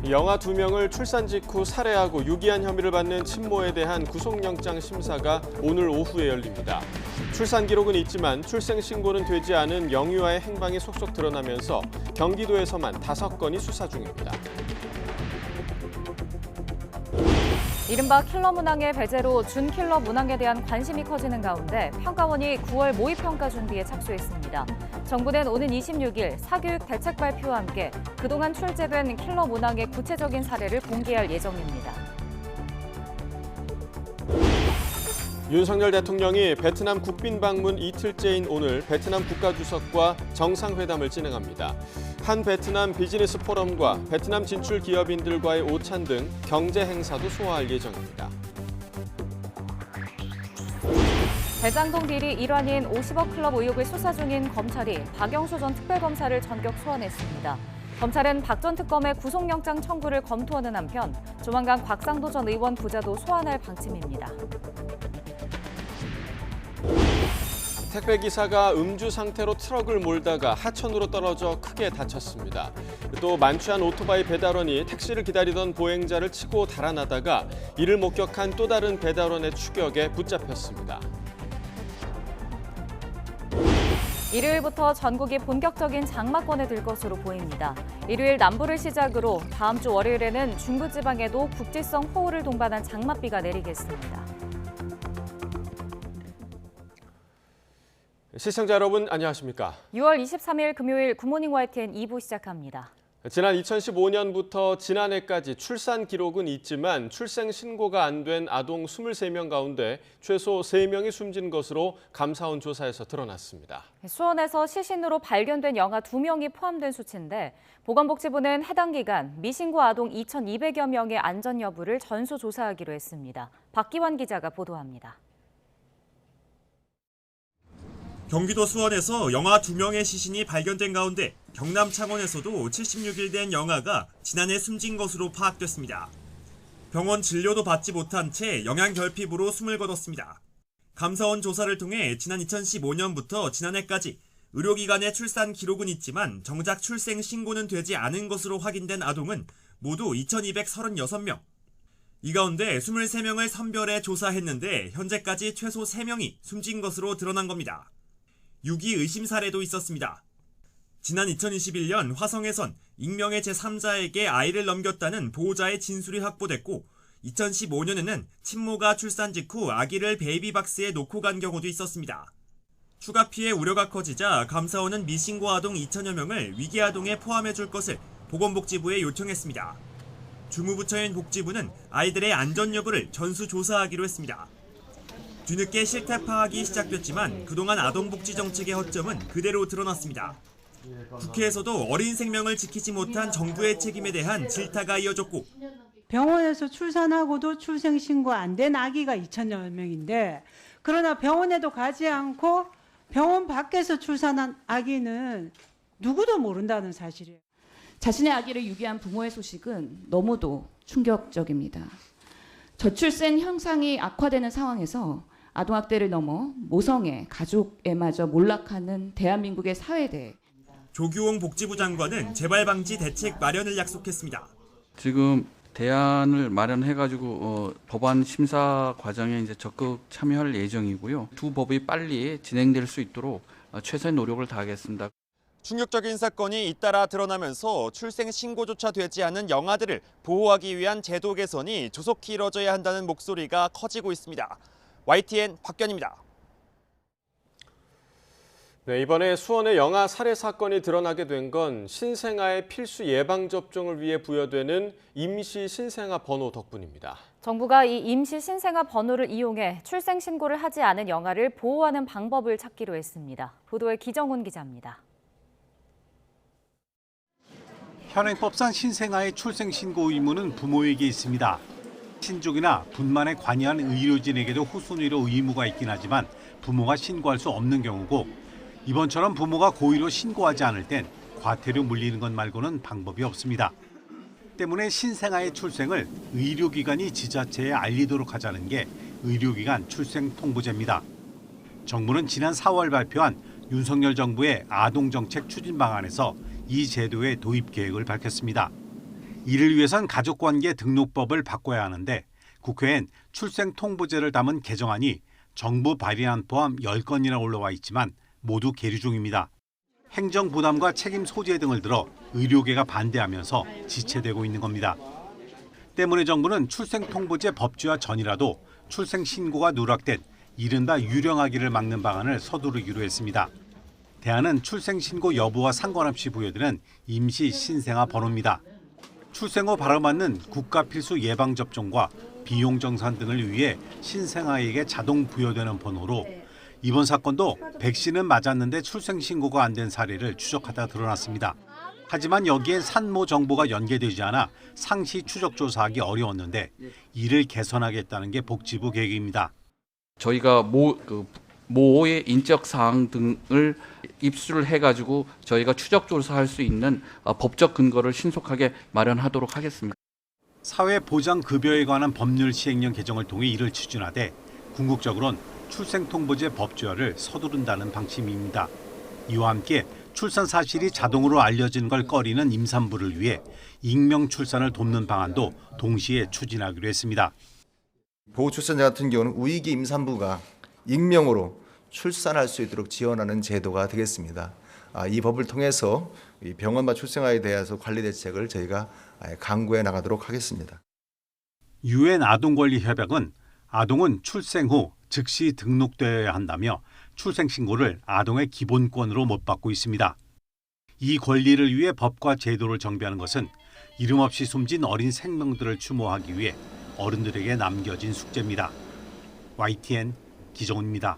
영아 2명을 출산 직후 살해하고 유기한 혐의를 받는 친모에 대한 구속영장 심사가 오늘 오후에 열립니다. 출산 기록은 있지만 출생 신고는 되지 않은 영유아의 행방이 속속 드러나면서 경기도에서만 5건이 수사 중입니다. 이른바 킬러 문항의 배제로 준킬러 문항에 대한 관심이 커지는 가운데 평가원이 9월 모의평가 준비에 착수했습니다. 정부는 오는 26일 사교육 대책 발표와 함께 그동안 출제된 킬러 문항의 구체적인 사례를 공개할 예정입니다. 윤석열 대통령이 베트남 국빈 방문 이틀째인 오늘 베트남 국가주석과 정상회담을 진행합니다. 한 베트남 비즈니스 포럼과 베트남 진출 기업인들과의 오찬 등 경제 행사도 소화할 예정입니다. 대장동 비리 일환인 50억 클럽 의혹을 수사 중인 검찰이 박영수 전 특별검사를 전격 소환했습니다. 검찰은 박 전 특검의 구속영장 청구를 검토하는 한편 조만간 곽상도 전 의원 부자도 소환할 방침입니다. 택배기사가 음주 상태로 트럭을 몰다가 하천으로 떨어져 크게 다쳤습니다. 또 만취한 오토바이 배달원이 택시를 기다리던 보행자를 치고 달아나다가 이를 목격한 또 다른 배달원의 추격에 붙잡혔습니다. 일요일부터 전국이 본격적인 장마권에 들 것으로 보입니다. 일요일 남부를 시작으로 다음 주 월요일에는 중부지방에도 국지성 호우를 동반한 장맛비가 내리겠습니다. 시청자 여러분 안녕하십니까? 6월 23일 금요일 굿모닝 YTN 2부 시작합니다. 지난 2015년부터 지난해까지 출산 기록은 있지만 출생 신고가 안 된 아동 23명 가운데 최소 3명이 숨진 것으로 감사원 조사에서 드러났습니다. 수원에서 시신으로 발견된 영아 2명이 포함된 수치인데 보건복지부는 해당 기간 미신고 아동 2,200여 명의 안전 여부를 전수조사하기로 했습니다. 박기환 기자가 보도합니다. 경기도 수원에서 영아 2명의 시신이 발견된 가운데 경남 창원에서도 76일 된 영아가 지난해 숨진 것으로 파악됐습니다. 병원 진료도 받지 못한 채 영양결핍으로 숨을 거뒀습니다. 감사원 조사를 통해 지난 2015년부터 지난해까지 의료기관의 출산 기록은 있지만 정작 출생 신고는 되지 않은 것으로 확인된 아동은 모두 2,236명. 이 가운데 23명을 선별해 조사했는데 현재까지 최소 3명이 숨진 것으로 드러난 겁니다. 유기 의심 사례도 있었습니다. 지난 2021년 화성에선 익명의 제3자에게 아이를 넘겼다는 보호자의 진술이 확보됐고 2015년에는 친모가 출산 직후 아기를 베이비박스에 놓고 간 경우도 있었습니다. 추가 피해 우려가 커지자 감사원은 미신고 아동 2천여 명을 위기아동에 포함해 줄 것을 보건복지부에 요청했습니다. 주무부처인 복지부는 아이들의 안전 여부를 전수조사하기로 했습니다. 뒤늦게 실태 파악이 시작됐지만 그동안 아동복지 정책의 허점은 그대로 드러났습니다. 국회에서도 어린 생명을 지키지 못한 정부의 책임에 대한 질타가 이어졌고 병원에서 출산하고도 출생신고 안 된 아기가 2천여 명인데 그러나 병원에도 가지 않고 병원 밖에서 출산한 아기는 누구도 모른다는 사실이에요. 자신의 아기를 유기한 부모의 소식은 너무도 충격적입니다. 저출생 현상이 악화되는 상황에서 아동학대를 넘어 모성애, 가족에마저 몰락하는 대한민국의 사회에 대해 조규홍 복지부 장관은 재발 방지 대책 마련을 약속했습니다. 지금 대안을 마련해가지고 법안 심사 과정에 이제 적극 참여할 예정이고요. 두 법이 빨리 진행될 수 있도록 최선의 노력을 다하겠습니다. 충격적인 사건이 잇따라 드러나면서 출생 신고조차 되지 않은 영아들을 보호하기 위한 제도 개선이 조속히 이뤄져야 한다는 목소리가 커지고 있습니다. YTN 박견입니다. 네, 이번에 수원의 영아 살해 사건이 드러나게 된 건 신생아의 필수 예방접종을 위해 부여되는 임시 신생아 번호 덕분입니다. 정부가 이 임시 신생아 번호를 이용해 출생 신고를 하지 않은 영아를 보호하는 방법을 찾기로 했습니다. 보도에 기정훈 기자입니다. 현행법상 신생아의 출생신고 의무는 부모에게 있습니다. 신족이나 분만에 관여한 의료진에게도 후순위로 의무가 있긴 하지만 부모가 신고할 수 없는 경우고 이번처럼 부모가 고의로 신고하지 않을 땐 과태료 물리는 것 말고는 방법이 없습니다. 때문에 신생아의 출생을 의료기관이 지자체에 알리도록 하자는 게 의료기관 출생통보제입니다. 정부는 지난 4월 발표한 윤석열 정부의 아동정책 추진 방안에서 이 제도의 도입 계획을 밝혔습니다. 이를 위해선 가족관계 등록법을 바꿔야 하는데 국회엔 출생통보제를 담은 개정안이 정부 발의안 포함 10건이나 올라와 있지만 모두 계류 중입니다. 행정 부담과 책임 소재 등을 들어 의료계가 반대하면서 지체되고 있는 겁니다. 때문에 정부는 출생통보제 법제화 전이라도 출생신고가 누락된 이른바 유령아기를 막는 방안을 서두르기로 했습니다. 대안은 출생신고 여부와 상관없이 부여되는 임시 신생아 번호입니다. 출생 후 바로 맞는 국가 필수 예방접종과 비용 정산 등을 위해 신생아에게 자동 부여되는 번호로 이번 사건도 백신은 맞았는데 출생신고가 안 된 사례를 추적하다 드러났습니다. 하지만 여기엔 산모 정보가 연계되지 않아 상시 추적 조사하기 어려웠는데 이를 개선하겠다는 게 복지부 계획입니다. 저희가 모의 인적 사항 등을 입수를 해가지고 저희가 추적 조사할 수 있는 법적 근거를 신속하게 마련하도록 하겠습니다. 사회보장급여에 관한 법률 시행령 개정을 통해 이를 추진하되 궁극적으로는 출생통보제 법제화를 서두른다는 방침입니다. 이와 함께 출산 사실이 자동으로 알려진 걸 꺼리는 임산부를 위해 익명 출산을 돕는 방안도 동시에 추진하기로 했습니다. 보호출산자 같은 경우는 우익이 임산부가 익명으로 출산할 수 있도록 지원하는 제도가 되겠습니다. 이 법을 통해서 병원과 출생아에 대해서 관리 대책을 저희가 강구해 나가도록 하겠습니다. 유엔 아동권리협약은 아동은 출생 후 즉시 등록되어야 한다며 출생신고를 아동의 기본권으로 못 받고 있습니다. 이 권리를 위해 법과 제도를 정비하는 것은 이름 없이 숨진 어린 생명들을 추모하기 위해 어른들에게 남겨진 숙제입니다. YTN 기정훈입니다.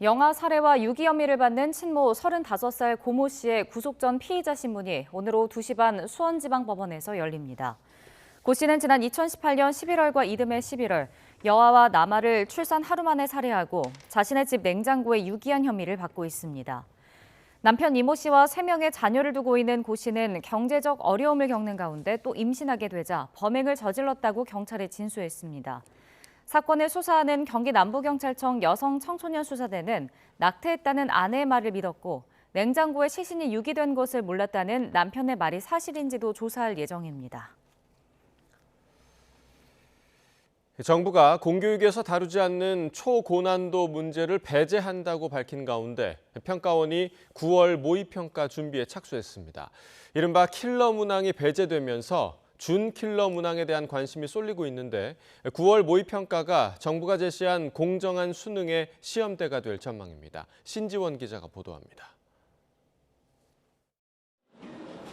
영아 살해와 유기 혐의를 받는 친모 35살 고모 씨의 구속 전 피의자 신문이 오늘 오후 2시 반 수원지방법원에서 열립니다. 고 씨는 지난 2018년 11월과 이듬해 11월 여아와 남아를 출산 하루 만에 살해하고 자신의 집 냉장고에 유기한 혐의를 받고 있습니다. 남편 이모 씨와 3명의 자녀를 두고 있는 고 씨는 경제적 어려움을 겪는 가운데 또 임신하게 되자 범행을 저질렀다고 경찰에 진술했습니다. 사건을 수사하는 경기 남부경찰청 여성청소년수사대는 낙태했다는 아내의 말을 믿었고 냉장고에 시신이 유기된 것을 몰랐다는 남편의 말이 사실인지도 조사할 예정입니다. 정부가 공교육에서 다루지 않는 초고난도 문제를 배제한다고 밝힌 가운데 평가원이 9월 모의평가 준비에 착수했습니다. 이른바 킬러 문항이 배제되면서 준킬러 문항에 대한 관심이 쏠리고 있는데 9월 모의평가가 정부가 제시한 공정한 수능의 시험대가 될 전망입니다. 신지원 기자가 보도합니다.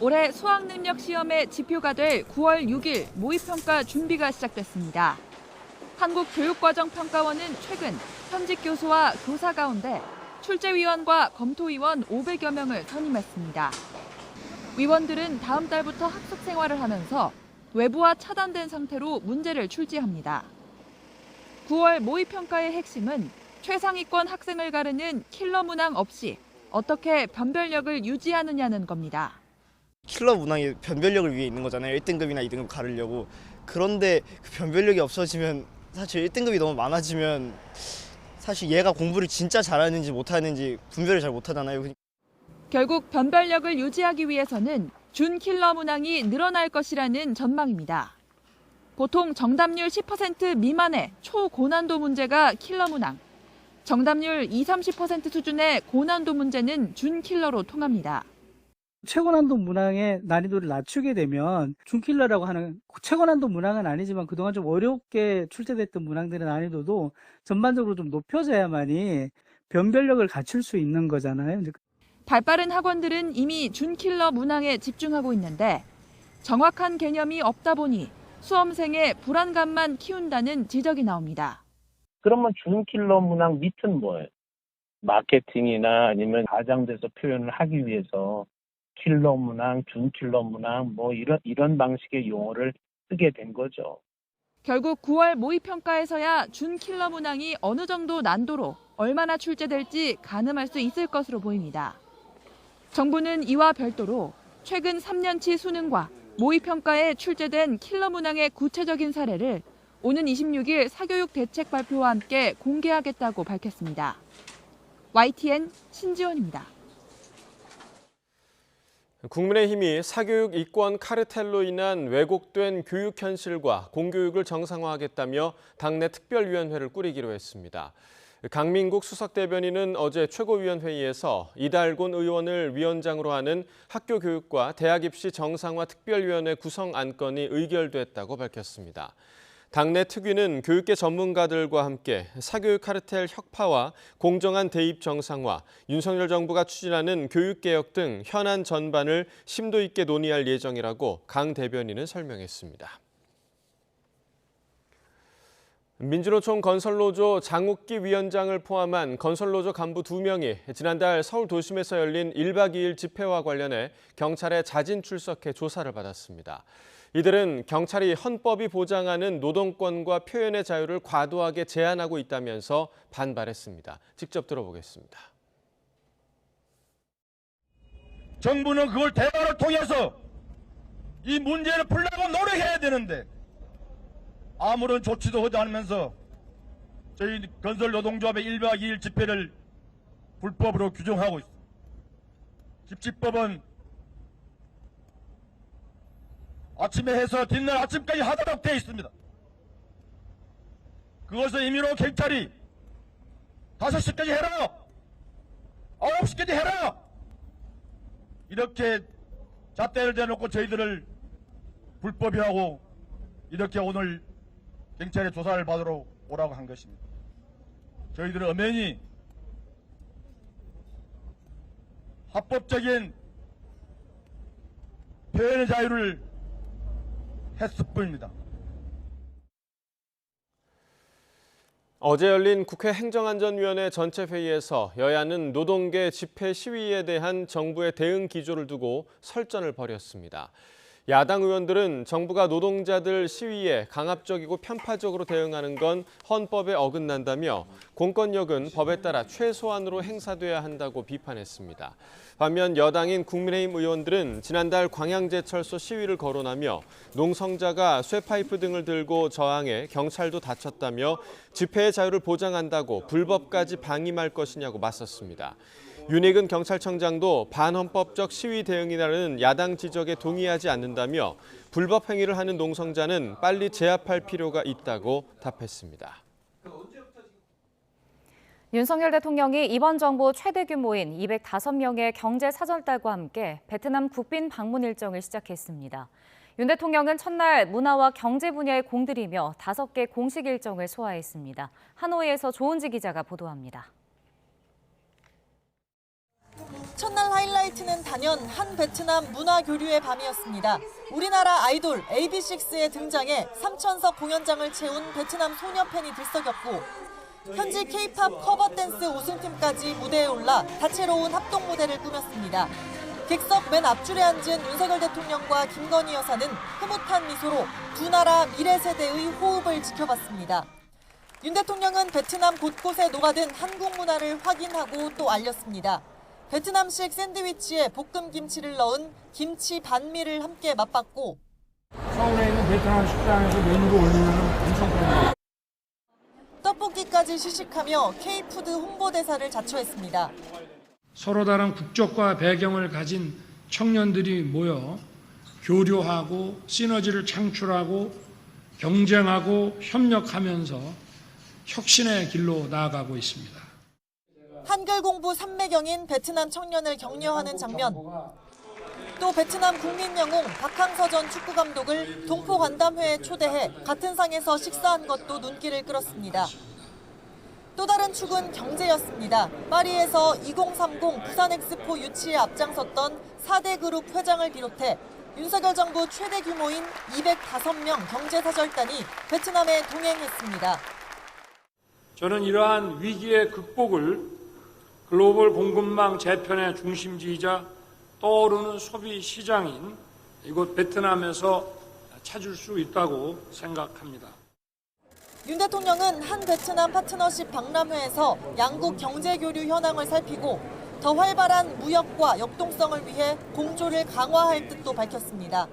올해 수학능력 시험의 지표가 될 9월 6일 모의평가 준비가 시작됐습니다. 한국교육과정평가원은 최근 현직 교수와 교사 가운데 출제위원과 검토위원 500여 명을 선임했습니다. 위원들은 다음 달부터 학습 생활을 하면서 외부와 차단된 상태로 문제를 출제합니다. 9월 모의평가의 핵심은 최상위권 학생을 가르는 킬러 문항 없이 어떻게 변별력을 유지하느냐는 겁니다. 킬러 문항이 변별력을 위해 있는 거잖아요. 1등급이나 2등급 가르려고. 그런데 그 변별력이 없어지면 사실 1등급이 너무 많아지면 사실 얘가 공부를 진짜 잘하는지 못하는지 분별을 잘 못하잖아요. 결국 변별력을 유지하기 위해서는 준킬러 문항이 늘어날 것이라는 전망입니다. 보통 정답률 10% 미만의 초고난도 문제가 킬러 문항, 정답률 20-30% 수준의 고난도 문제는 준킬러로 통합니다. 최고난도 문항의 난이도를 낮추게 되면 준킬러라고 하는 최고난도 문항은 아니지만 그동안 좀 어렵게 출제됐던 문항들의 난이도도 전반적으로 좀 높여져야만이 변별력을 갖출 수 있는 거잖아요. 발빠른 학원들은 이미 준킬러 문항에 집중하고 있는데 정확한 개념이 없다 보니 수험생의 불안감만 키운다는 지적이 나옵니다. 그러면 준킬러 문항 밑은 뭐예요? 마케팅이나 아니면 과장돼서 표현을 하기 위해서 킬러 문항, 준킬러 문항 뭐 이런 방식의 용어를 쓰게 된 거죠. 결국 9월 모의평가에서야 준킬러 문항이 어느 정도 난도로 얼마나 출제될지 가늠할 수 있을 것으로 보입니다. 정부는 이와 별도로 최근 3년치 수능과 모의평가에 출제된 킬러 문항의 구체적인 사례를 오는 26일 사교육 대책 발표와 함께 공개하겠다고 밝혔습니다. YTN 신지원입니다. 국민의힘이 사교육 이권 카르텔로 인한 왜곡된 교육 현실과 공교육을 정상화하겠다며 당내 특별위원회를 꾸리기로 했습니다. 강민국 수석대변인은 어제 최고위원회의에서 이달곤 의원을 위원장으로 하는 학교교육과 대학 입시 정상화 특별위원회 구성 안건이 의결됐다고 밝혔습니다. 당내 특위는 교육계 전문가들과 함께 사교육 카르텔 혁파와 공정한 대입 정상화, 윤석열 정부가 추진하는 교육개혁 등 현안 전반을 심도 있게 논의할 예정이라고 강 대변인은 설명했습니다. 민주노총 건설노조 장욱기 위원장을 포함한 건설노조 간부 2명이 지난달 서울 도심에서 열린 1박 2일 집회와 관련해 경찰에 자진 출석해 조사를 받았습니다. 이들은 경찰이 헌법이 보장하는 노동권과 표현의 자유를 과도하게 제한하고 있다면서 반발했습니다. 직접 들어보겠습니다. 정부는 그걸 대화를 통해서 이 문제를 풀려고 노력해야 되는데 아무런 조치도 하지 않으면서 저희 건설노동조합의 1박 2일 집회를 불법으로 규정하고 있습니다. 집집법은 아침에 해서 뒷날 아침까지 하도록 되어 있습니다. 그것을 임의로 경찰이 5시까지 해라, 9시까지 해라 이렇게 잣대를 대놓고 저희들을 불법이라고 이렇게 오늘 경찰의 조사를 받으러 오라고 한 것입니다. 저희들은 엄연히 합법적인 표현의 자유를 했을 뿐입니다. 어제 열린 국회 행정안전위원회 전체 회의에서 여야는 노동계 집회 시위에 대한 정부의 대응 기조를 두고 설전을 벌였습니다. 야당 의원들은 정부가 노동자들 시위에 강압적이고 편파적으로 대응하는 건 헌법에 어긋난다며 공권력은 법에 따라 최소한으로 행사돼야 한다고 비판했습니다. 반면 여당인 국민의힘 의원들은 지난달 광양제철소 시위를 거론하며 농성자가 쇠파이프 등을 들고 저항해 경찰도 다쳤다며 집회의 자유를 보장한다고 불법까지 방임할 것이냐고 맞섰습니다. 윤익은 경찰청장도 반헌법적 시위 대응이라는 야당 지적에 동의하지 않는다며 불법 행위를 하는 농성자는 빨리 제압할 필요가 있다고 답했습니다. 윤석열 대통령이 이번 정부 최대 규모인 205명의 경제사절달과 함께 베트남 국빈 방문 일정을 시작했습니다. 윤 대통령은 첫날 문화와 경제 분야에 공들이며 5개 공식 일정을 소화했습니다. 하노이에서 조은지 기자가 보도합니다. 첫날 하이라이트는 단연 한 베트남 문화 교류의 밤이었습니다. 우리나라 아이돌 AB6IX의 등장에 3,000석 공연장을 채운 베트남 소녀 팬이 들썩였고 현지 K-팝 커버 댄스 우승팀까지 무대에 올라 다채로운 합동 무대를 꾸몄습니다. 객석 맨 앞줄에 앉은 윤석열 대통령과 김건희 여사는 흐뭇한 미소로 두 나라 미래 세대의 호흡을 지켜봤습니다. 윤 대통령은 베트남 곳곳에 녹아든 한국 문화를 확인하고 또 알렸습니다. 베트남식 샌드위치에 볶음 김치를 넣은 김치 반미를 함께 맛봤고 서울에 있는 베트남 식당에서 메뉴를 올리면 엄청 편해요. 떡볶이까지 시식하며 K푸드 홍보대사를 자처했습니다. 서로 다른 국적과 배경을 가진 청년들이 모여 교류하고 시너지를 창출하고 경쟁하고 협력하면서 혁신의 길로 나아가고 있습니다. 한글 공부 삼매경인 베트남 청년을 격려하는 장면. 또 베트남 국민 영웅 박항서 전 축구 감독을 동포 간담회에 초대해 같은 상에서 식사한 것도 눈길을 끌었습니다. 또 다른 축은 경제였습니다. 파리에서 2030 부산 엑스포 유치에 앞장섰던 4대 그룹 회장을 비롯해 윤석열 정부 최대 규모인 205명 경제사절단이 베트남에 동행했습니다. 저는 이러한 위기의 극복을 글로벌 공급망 재편의 중심지이자 떠오르는 소비 시장인 이곳 베트남에서 찾을 수 있다고 생각합니다. 윤 대통령은 한 베트남 파트너십 박람회에서 양국 경제교류 현황을 살피고 더 활발한 무역과 역동성을 위해 공조를 강화할 뜻도 밝혔습니다.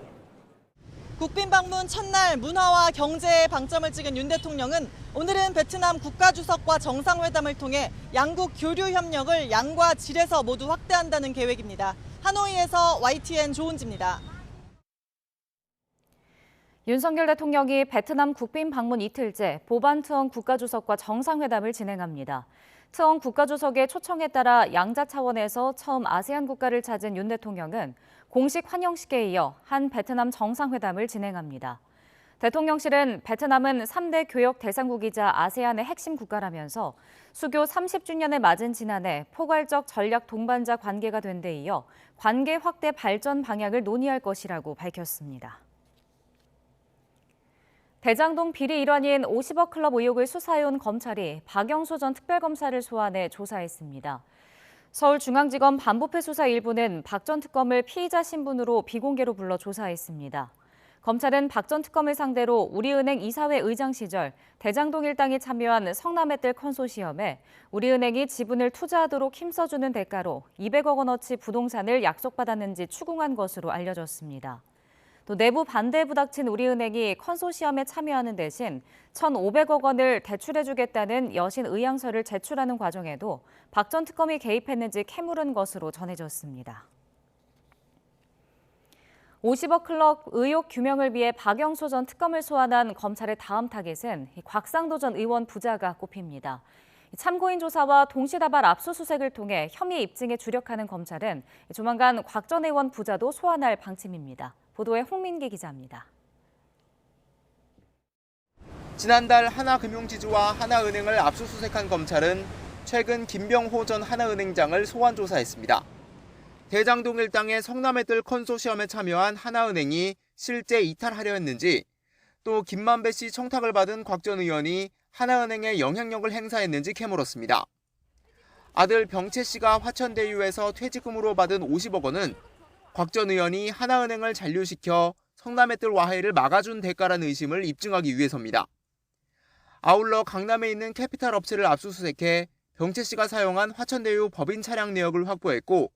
국빈 방문 첫날 문화와 경제에 방점을 찍은 윤 대통령은 오늘은 베트남 국가주석과 정상회담을 통해 양국 교류 협력을 양과 질에서 모두 확대한다는 계획입니다. 하노이에서 YTN 조은지입니다. 윤석열 대통령이 베트남 국빈 방문 이틀째 보반 트엉 국가주석과 정상회담을 진행합니다. 트엉 국가주석의 초청에 따라 양자 차원에서 처음 아세안 국가를 찾은 윤 대통령은 공식 환영식에 이어 한 베트남 정상회담을 진행합니다. 대통령실은 베트남은 3대 교역 대상국이자 아세안의 핵심 국가라면서 수교 30주년을 맞은 지난해 포괄적 전략 동반자 관계가 된 데 이어 관계 확대 발전 방향을 논의할 것이라고 밝혔습니다. 대장동 비리 일환인 50억 클럽 의혹을 수사해온 검찰이 박영수 전 특별검사를 소환해 조사했습니다. 서울중앙지검 반부패 수사 1부는 박 전 특검을 피의자 신분으로 비공개로 불러 조사했습니다. 검찰은 박 전 특검을 상대로 우리은행 이사회 의장 시절 대장동 일당이 참여한 성남의뜰 컨소시엄에 우리은행이 지분을 투자하도록 힘써주는 대가로 200억 원어치 부동산을 약속받았는지 추궁한 것으로 알려졌습니다. 또 내부 반대에 부닥친 우리은행이 컨소시엄에 참여하는 대신 1,500억 원을 대출해주겠다는 여신 의향서를 제출하는 과정에도 박 전 특검이 개입했는지 캐물은 것으로 전해졌습니다. 50억 클럽 의혹 규명을 위해 박영수 전 특검을 소환한 검찰의 다음 타겟은 곽상도 전 의원 부자가 꼽힙니다. 참고인 조사와 동시다발 압수수색을 통해 혐의 입증에 주력하는 검찰은 조만간 곽 전 의원 부자도 소환할 방침입니다. 보도에 홍민기 기자입니다. 지난달 하나금융지주와 하나은행을 압수수색한 검찰은 최근 김병호 전 하나은행장을 소환 조사했습니다. 대장동 일당의 성남의뜰 컨소시엄에 참여한 하나은행이 실제 이탈하려 했는지, 또 김만배 씨 청탁을 받은 곽 전 의원이 하나은행에 영향력을 행사했는지 캐물었습니다. 아들 병채 씨가 화천대유에서 퇴직금으로 받은 50억 원은 곽 전 의원이 하나은행을 잔류시켜 성남의뜰 와해를 막아준 대가라는 의심을 입증하기 위해서입니다. 아울러 강남에 있는 캐피탈 업체를 압수수색해 병채 씨가 사용한 화천대유 법인 차량 내역을 확보했고,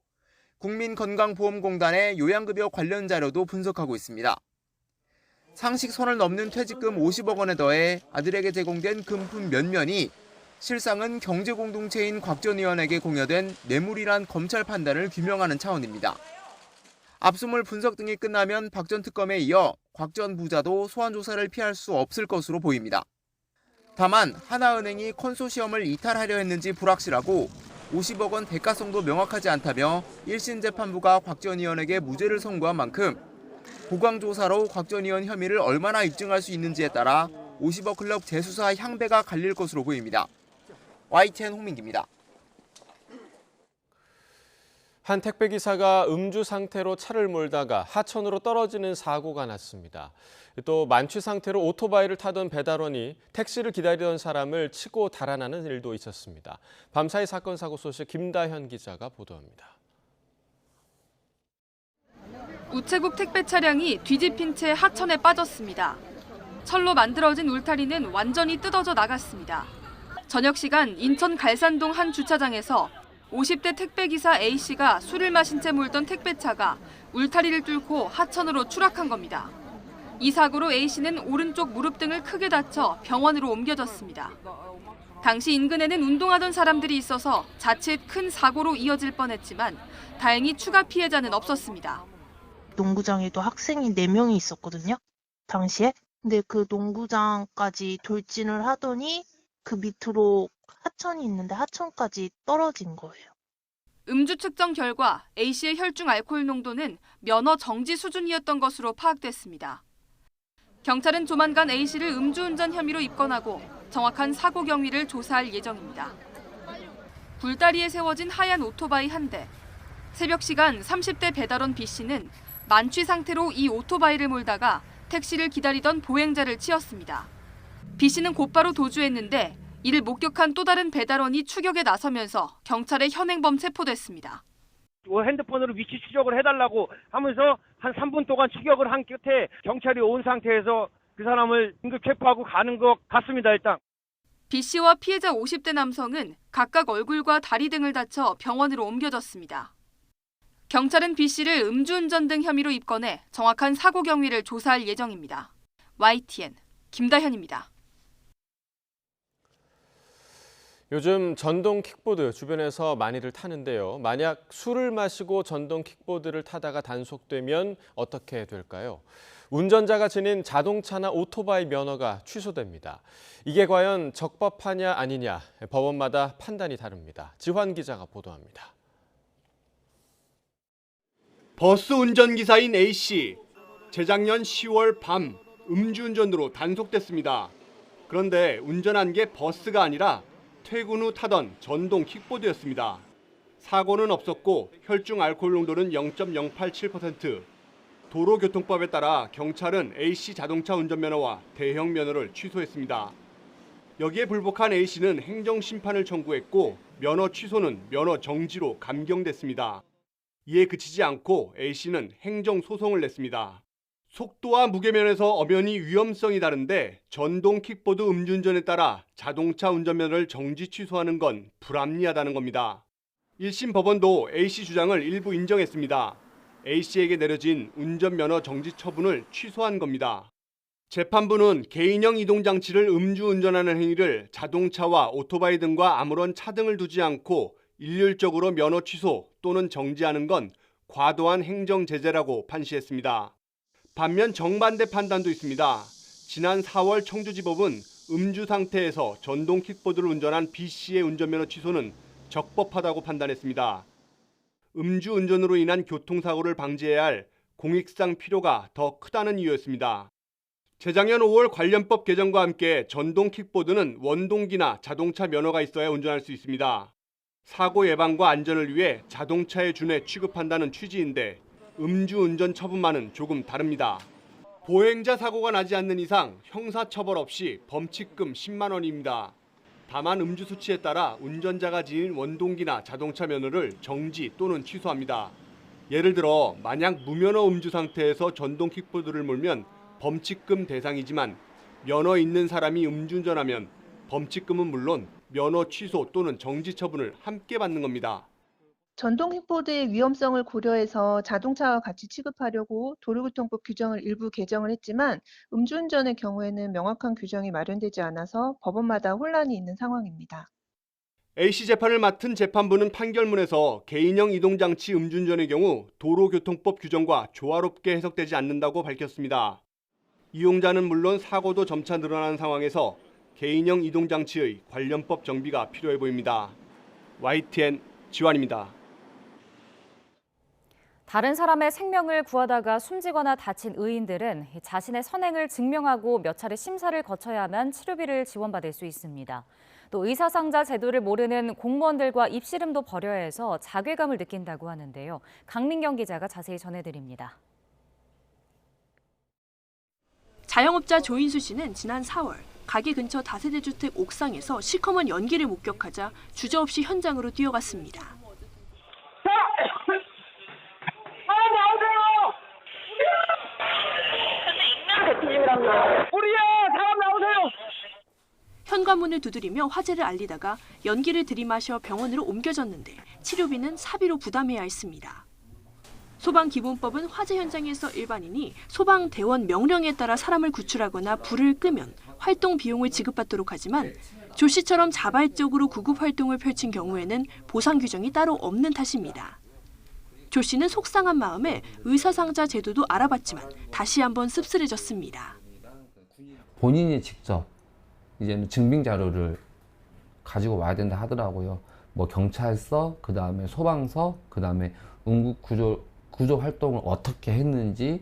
국민건강보험공단의 요양급여 관련 자료도 분석하고 있습니다. 상식선을 넘는 퇴직금 50억 원에 더해 아들에게 제공된 금품 면면이 실상은 경제공동체인 곽 전 의원에게 공여된 뇌물이란 검찰 판단을 규명하는 차원입니다. 압수물 분석 등이 끝나면 박 전 특검에 이어 곽 전 부자도 소환 조사를 피할 수 없을 것으로 보입니다. 다만 하나은행이 컨소시엄을 이탈하려 했는지 불확실하고 50억 원 대가성도 명확하지 않다며 1심 재판부가 곽 전 의원에게 무죄를 선고한 만큼 보강조사로 곽 전 의원 혐의를 얼마나 입증할 수 있는지에 따라 50억 클럽 재수사 향배가 갈릴 것으로 보입니다. YTN 홍민기입니다. 한 택배기사가 음주 상태로 차를 몰다가 하천으로 떨어지는 사고가 났습니다. 또 만취 상태로 오토바이를 타던 배달원이 택시를 기다리던 사람을 치고 달아나는 일도 있었습니다. 밤사이 사건 사고 소식 김다현 기자가 보도합니다. 우체국 택배 차량이 뒤집힌 채 하천에 빠졌습니다. 철로 만들어진 울타리는 완전히 뜯어져 나갔습니다. 저녁 시간 인천 갈산동 한 주차장에서 50대 택배기사 A씨가 술을 마신 채 몰던 택배차가 울타리를 뚫고 하천으로 추락한 겁니다. 이 사고로 A씨는 오른쪽 무릎 등을 크게 다쳐 병원으로 옮겨졌습니다. 당시 인근에는 운동하던 사람들이 있어서 자칫 큰 사고로 이어질 뻔했지만 다행히 추가 피해자는 없었습니다. 농구장에도 학생이 4명이 있었거든요, 당시에. 근데 그 농구장까지 돌진을 하더니 그 밑으로 하천이 있는데 하천까지 떨어진 거예요. 음주 측정 결과 A씨의 혈중 알코올 농도는 면허 정지 수준이었던 것으로 파악됐습니다. 경찰은 조만간 A씨를 음주운전 혐의로 입건하고 정확한 사고 경위를 조사할 예정입니다. 굴다리에 세워진 하얀 오토바이 한 대. 새벽 시간 30대 배달원 B씨는 만취 상태로 이 오토바이를 몰다가 택시를 기다리던 보행자를 치었습니다. B씨는 곧바로 도주했는데 이를 목격한 또 다른 배달원이 추격에 나서면서 경찰에 현행범 체포됐습니다. 핸드폰으로 위치 추적을 해달라고 하면서 한 3분 동안 추격을 한 끝에 경찰이 온 상태에서 그 사람을 긴급 체포하고 가는 것 같습니다, 일단. B씨와 피해자 50대 남성은 각각 얼굴과 다리 등을 다쳐 병원으로 옮겨졌습니다. 경찰은 B씨를 음주운전 등 혐의로 입건해 정확한 사고 경위를 조사할 예정입니다. YTN 김다현입니다. 요즘 전동 킥보드 주변에서 많이들 타는데요. 만약 술을 마시고 전동 킥보드를 타다가 단속되면 어떻게 될까요? 운전자가 지닌 자동차나 오토바이 면허가 취소됩니다. 이게 과연 적법하냐 아니냐, 법원마다 판단이 다릅니다. 지환 기자가 보도합니다. 버스 운전기사인 A씨, 재작년 10월 밤 음주운전으로 단속됐습니다. 그런데 운전한 게 버스가 아니라 퇴근 후 타던 전동 킥보드였습니다. 사고는 없었고 혈중 알코올 농도는 0.087%. 도로교통법에 따라 경찰은 A씨 자동차 운전면허와 대형 면허를 취소했습니다. 여기에 불복한 A씨는 행정심판을 청구했고 면허 취소는 면허 정지로 감경됐습니다. 이에 그치지 않고 A씨는 행정소송을 냈습니다. 속도와 무게면에서 엄연히 위험성이 다른데 전동 킥보드 음주운전에 따라 자동차 운전면허를 정지 취소하는 건 불합리하다는 겁니다. 1심 법원도 A씨 주장을 일부 인정했습니다. A씨에게 내려진 운전면허 정지 처분을 취소한 겁니다. 재판부는 개인형 이동장치를 음주운전하는 행위를 자동차와 오토바이 등과 아무런 차등을 두지 않고 일률적으로 면허 취소 또는 정지하는 건 과도한 행정제재라고 판시했습니다. 반면 정반대 판단도 있습니다. 지난 4월 청주지법은 음주 상태에서 전동 킥보드를 운전한 B씨의 운전면허 취소는 적법하다고 판단했습니다. 음주운전으로 인한 교통사고를 방지해야 할 공익상 필요가 더 크다는 이유였습니다. 재작년 5월 관련법 개정과 함께 전동 킥보드는 원동기나 자동차 면허가 있어야 운전할 수 있습니다. 사고 예방과 안전을 위해 자동차에 준해 취급한다는 취지인데 음주운전 처분만은 조금 다릅니다. 보행자 사고가 나지 않는 이상 형사처벌 없이 범칙금 10만 원입니다. 다만 음주 수치에 따라 운전자가 지닌 원동기나 자동차 면허를 정지 또는 취소합니다. 예를 들어 만약 무면허 음주 상태에서 전동 킥보드를 몰면 범칙금 대상이지만 면허 있는 사람이 음주운전하면 범칙금은 물론 면허 취소 또는 정지 처분을 함께 받는 겁니다. 전동 킥보드의 위험성을 고려해서 자동차와 같이 취급하려고 도로교통법 규정을 일부 개정을 했지만 음주운전의 경우에는 명확한 규정이 마련되지 않아서 법원마다 혼란이 있는 상황입니다. A씨 재판을 맡은 재판부는 판결문에서 개인형 이동장치 음주운전의 경우 도로교통법 규정과 조화롭게 해석되지 않는다고 밝혔습니다. 이용자는 물론 사고도 점차 늘어나는 상황에서 개인형 이동장치의 관련법 정비가 필요해 보입니다. YTN 지환입니다. 다른 사람의 생명을 구하다가 숨지거나 다친 의인들은 자신의 선행을 증명하고 몇 차례 심사를 거쳐야만 치료비를 지원받을 수 있습니다. 또 의사상자 제도를 모르는 공무원들과 입씨름도 벌여야 해서 자괴감을 느낀다고 하는데요. 강민경 기자가 자세히 전해드립니다. 자영업자 조인수 씨는 지난 4월 가게 근처 다세대 주택 옥상에서 시커먼 연기를 목격하자 주저없이 현장으로 뛰어갔습니다. 우리야, 사람 나오세요. 현관문을 두드리며 화재를 알리다가 연기를 들이마셔 병원으로 옮겨졌는데 치료비는 사비로 부담해야 했습니다. 소방기본법은 화재 현장에서 일반인이 소방대원 명령에 따라 사람을 구출하거나 불을 끄면 활동 비용을 지급받도록 하지만 조 씨처럼 자발적으로 구급 활동을 펼친 경우에는 보상 규정이 따로 없는 탓입니다. 조 씨는 속상한 마음에 의사상자 제도도 알아봤지만 다시 한번 씁쓸해졌습니다. 본인이 직접 이제는 증빙 자료를 가지고 와야 된다 하더라고요. 뭐 경찰서, 그 다음에 소방서, 그 다음에 응급 구조 활동을 어떻게 했는지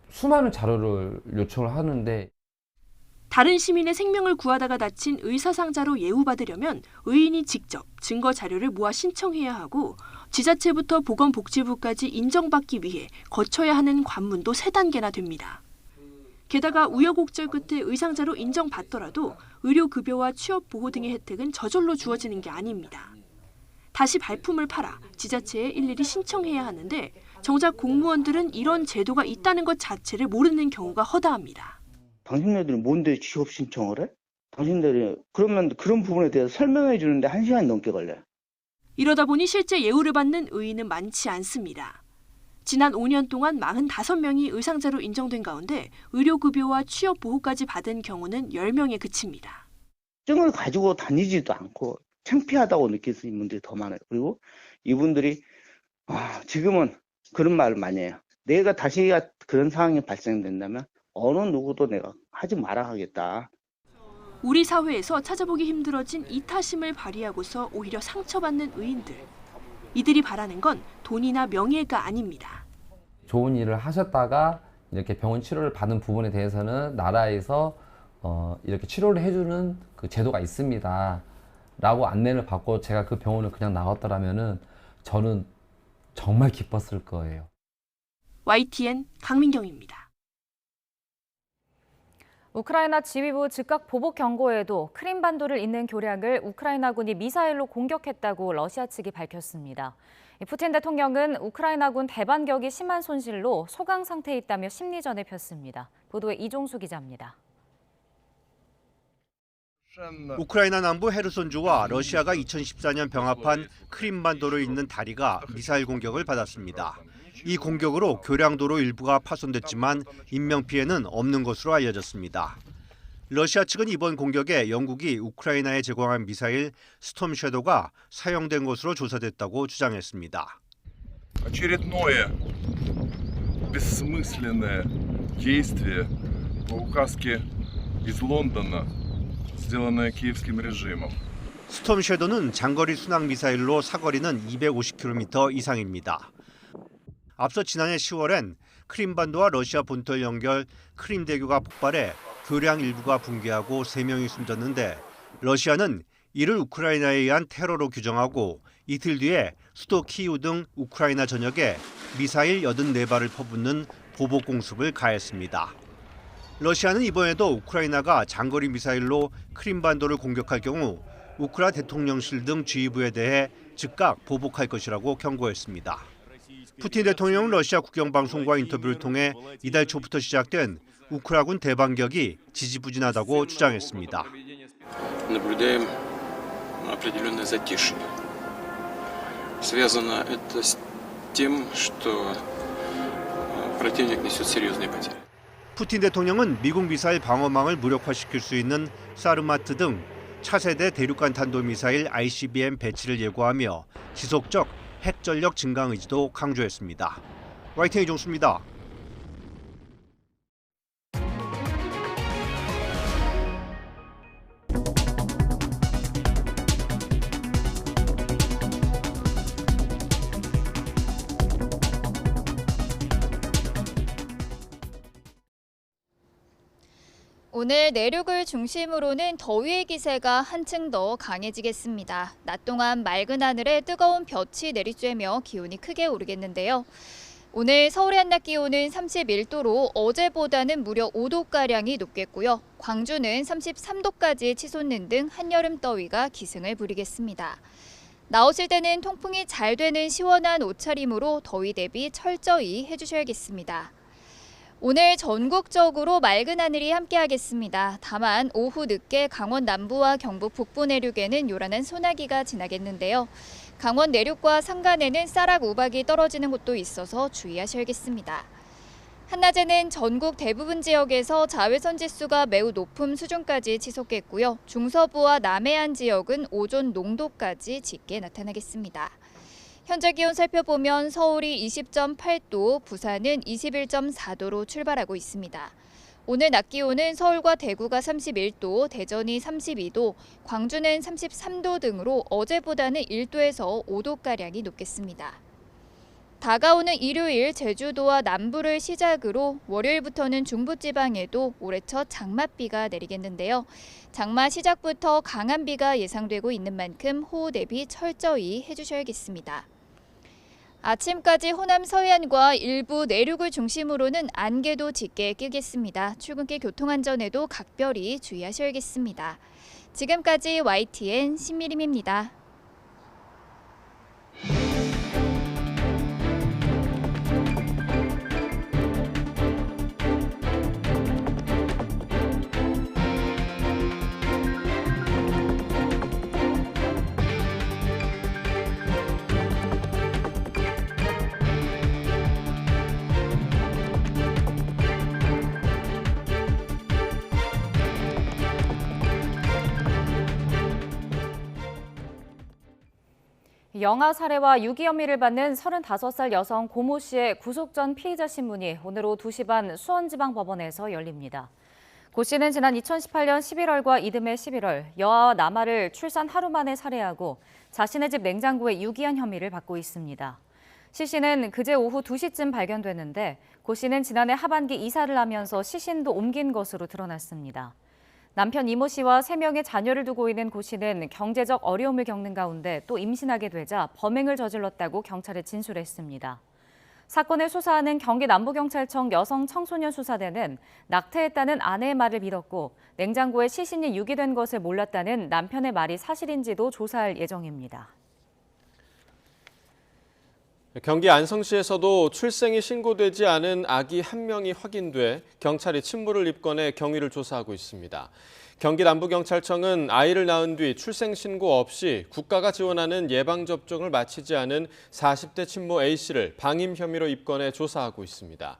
수많은 자료를 요청을 하는데 다른 시민의 생명을 구하다가 다친 의사상자로 예우받으려면 의인이 직접 증거 자료를 모아 신청해야 하고 지자체부터 보건복지부까지 인정받기 위해 거쳐야 하는 관문도 3단계나 됩니다. 게다가 우여곡절 끝에 의상자로 인정받더라도 의료급여와 취업보호 등의 혜택은 저절로 주어지는 게 아닙니다. 다시 발품을 팔아 지자체에 일일이 신청해야 하는데 정작 공무원들은 이런 제도가 있다는 것 자체를 모르는 경우가 허다합니다. 당신네들이 뭔데 취업 신청을 해? 당신들이 그러면 그런 부분에 대해서 설명해 주는데 1시간 넘게 걸려요. 이러다 보니 실제 예우를 받는 의인은 많지 않습니다. 지난 5년 동안 45명이 의상자로 인정된 가운데 의료급여와 취업보호까지 받은 경우는 10명에 그칩니다. 증을 가지고 다니지도 않고 창피하다고 느끼는 분들이 더 많아요. 그리고 이분들이 지금은 그런 말을 많이 해요. 내가 다시 그런 상황이 발생된다면 어느 누구도 내가 하지 말아 하겠다. 우리 사회에서 찾아보기 힘들어진 이타심을 발휘하고서 오히려 상처받는 의인들. 이들이 바라는 건 돈이나 명예가 아닙니다. 좋은 일을 하셨다가 이렇게 병원 치료를 받은 부분에 대해서는 나라에서 이렇게 치료를 해주는 그 제도가 있습니다. 라고 안내를 받고 제가 그 병원을 그냥 나왔더라면은 저는 정말 기뻤을 거예요. YTN 강민경입니다. 우크라이나 지휘부 즉각 보복 경고에도 크림반도를 잇는 교량을 우크라이나군이 미사일로 공격했다고 러시아 측이 밝혔습니다. 푸틴 대통령은 우크라이나군 대반격이 심한 손실로 소강 상태에 있다며 심리전을 폈습니다. 보도에 이종수 기자입니다. 우크라이나 남부 헤르손주와 러시아가 2014년 병합한 크림반도를 잇는 다리가 미사일 공격을 받았습니다. 이 공격으로 교량도로 일부가 파손됐지만 인명피해는 없는 것으로 알려졌습니다. 러시아 측은 이번 공격에 영국이 우크라이나에 제공한 미사일 스톰 섀도우가 사용된 것으로 조사됐다고 주장했습니다. очередное бессмысленное действие по указке из Лондона, сделанное киевским режимом. 스톰 섀도우는 장거리 순항 미사일로 사거리는 250km 이상입니다. 앞서 지난해 10월엔 크림반도와 러시아 본토를 연결 크림대교가 폭발해 교량 일부가 붕괴하고 3명이 숨졌는데 러시아는 이를 우크라이나에 의한 테러로 규정하고 이틀 뒤에 수도 키이우 등 우크라이나 전역에 미사일 84발을 퍼붓는 보복 공습을 가했습니다. 러시아는 이번에도 우크라이나가 장거리 미사일로 크림반도를 공격할 경우 우크라 대통령실 등 지휘부에 대해 즉각 보복할 것이라고 경고했습니다. 푸틴 대통령은 러시아 국영방송과 인터뷰를 통해 이달 초부터 시작된 우크라군 대반격이 지지부진하다고 주장했습니다. Наблюдаем определенное затишье. Связано это с тем, что противник несет серьезные потери. 푸틴 대통령은 미국 미사일 방어망을 무력화시킬 수 있는 사르마트 등 차세대 대륙간 탄도미사일 ICBM 배치를 예고하며 지속적 핵 전력 증강 의지도 강조했습니다. YTN 이종수입니다. 오늘 내륙을 중심으로는 더위의 기세가 한층 더 강해지겠습니다. 낮 동안 맑은 하늘에 뜨거운 볕이 내리쬐며 기온이 크게 오르겠는데요. 오늘 서울의 한낮 기온은 31도로 어제보다는 무려 5도가량이 높겠고요. 광주는 33도까지 치솟는 등 한여름 더위가 기승을 부리겠습니다. 나오실 때는 통풍이 잘 되는 시원한 옷차림으로 더위 대비 철저히 해주셔야겠습니다. 오늘 전국적으로 맑은 하늘이 함께하겠습니다. 다만 오후 늦게 강원 남부와 경북 북부 내륙에는 요란한 소나기가 지나겠는데요. 강원 내륙과 산간에는 쌀락 우박이 떨어지는 곳도 있어서 주의하셔야겠습니다. 한낮에는 전국 대부분 지역에서 자외선 지수가 매우 높은 수준까지 치솟겠고요. 중서부와 남해안 지역은 오존 농도까지 짙게 나타나겠습니다. 현재 기온 살펴보면 서울이 20.8도, 부산은 21.4도로 출발하고 있습니다. 오늘 낮 기온은 서울과 대구가 31도, 대전이 32도, 광주는 33도 등으로 어제보다는 1도에서 5도가량이 높겠습니다. 다가오는 일요일 제주도와 남부를 시작으로 월요일부터는 중부지방에도 올해 첫 장맛비가 내리겠는데요. 장마 시작부터 강한 비가 예상되고 있는 만큼 호우 대비 철저히 해주셔야겠습니다. 아침까지 호남 서해안과 일부 내륙을 중심으로는 안개도 짙게 끼겠습니다. 출근길 교통안전에도 각별히 주의하셔야겠습니다. 지금까지 YTN 신미림입니다. 영아 살해와 유기 혐의를 받는 35살 여성 고모 씨의 구속 전 피의자 신문이 오늘 오후 2시 반 수원지방법원에서 열립니다. 고 씨는 지난 2018년 11월과 이듬해 11월 여아와 남아를 출산 하루 만에 살해하고 자신의 집 냉장고에 유기한 혐의를 받고 있습니다. 시 씨는 그제 오후 2시쯤 발견됐는데 고 씨는 지난해 하반기 이사를 하면서 시신도 옮긴 것으로 드러났습니다. 남편 이모 씨와 3명의 자녀를 두고 있는 고 씨는 경제적 어려움을 겪는 가운데 또 임신하게 되자 범행을 저질렀다고 경찰에 진술했습니다. 사건을 수사하는 경기 남부경찰청 여성청소년 수사대는 낙태했다는 아내의 말을 믿었고 냉장고에 시신이 유기된 것을 몰랐다는 남편의 말이 사실인지도 조사할 예정입니다. 경기 안성시에서도 출생이 신고되지 않은 아기 1명이 확인돼 경찰이 친모를 입건해 경위를 조사하고 있습니다. 경기 남부경찰청은 아이를 낳은 뒤 출생 신고 없이 국가가 지원하는 예방접종을 마치지 않은 40대 친모 A씨를 방임 혐의로 입건해 조사하고 있습니다.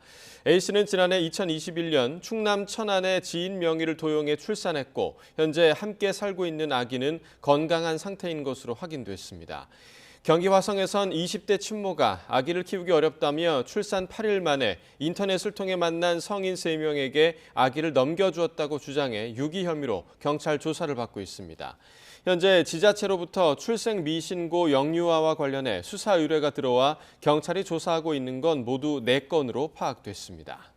A씨는 지난해 2021년 충남 천안의 지인 명의를 도용해 출산했고 현재 함께 살고 있는 아기는 건강한 상태인 것으로 확인됐습니다. 경기 화성에선 20대 친모가 아기를 키우기 어렵다며 출산 8일 만에 인터넷을 통해 만난 성인 3명에게 아기를 넘겨주었다고 주장해 유기 혐의로 경찰 조사를 받고 있습니다. 현재 지자체로부터 출생 미신고 영유아와 관련해 수사 의뢰가 들어와 경찰이 조사하고 있는 건 모두 4건으로 파악됐습니다.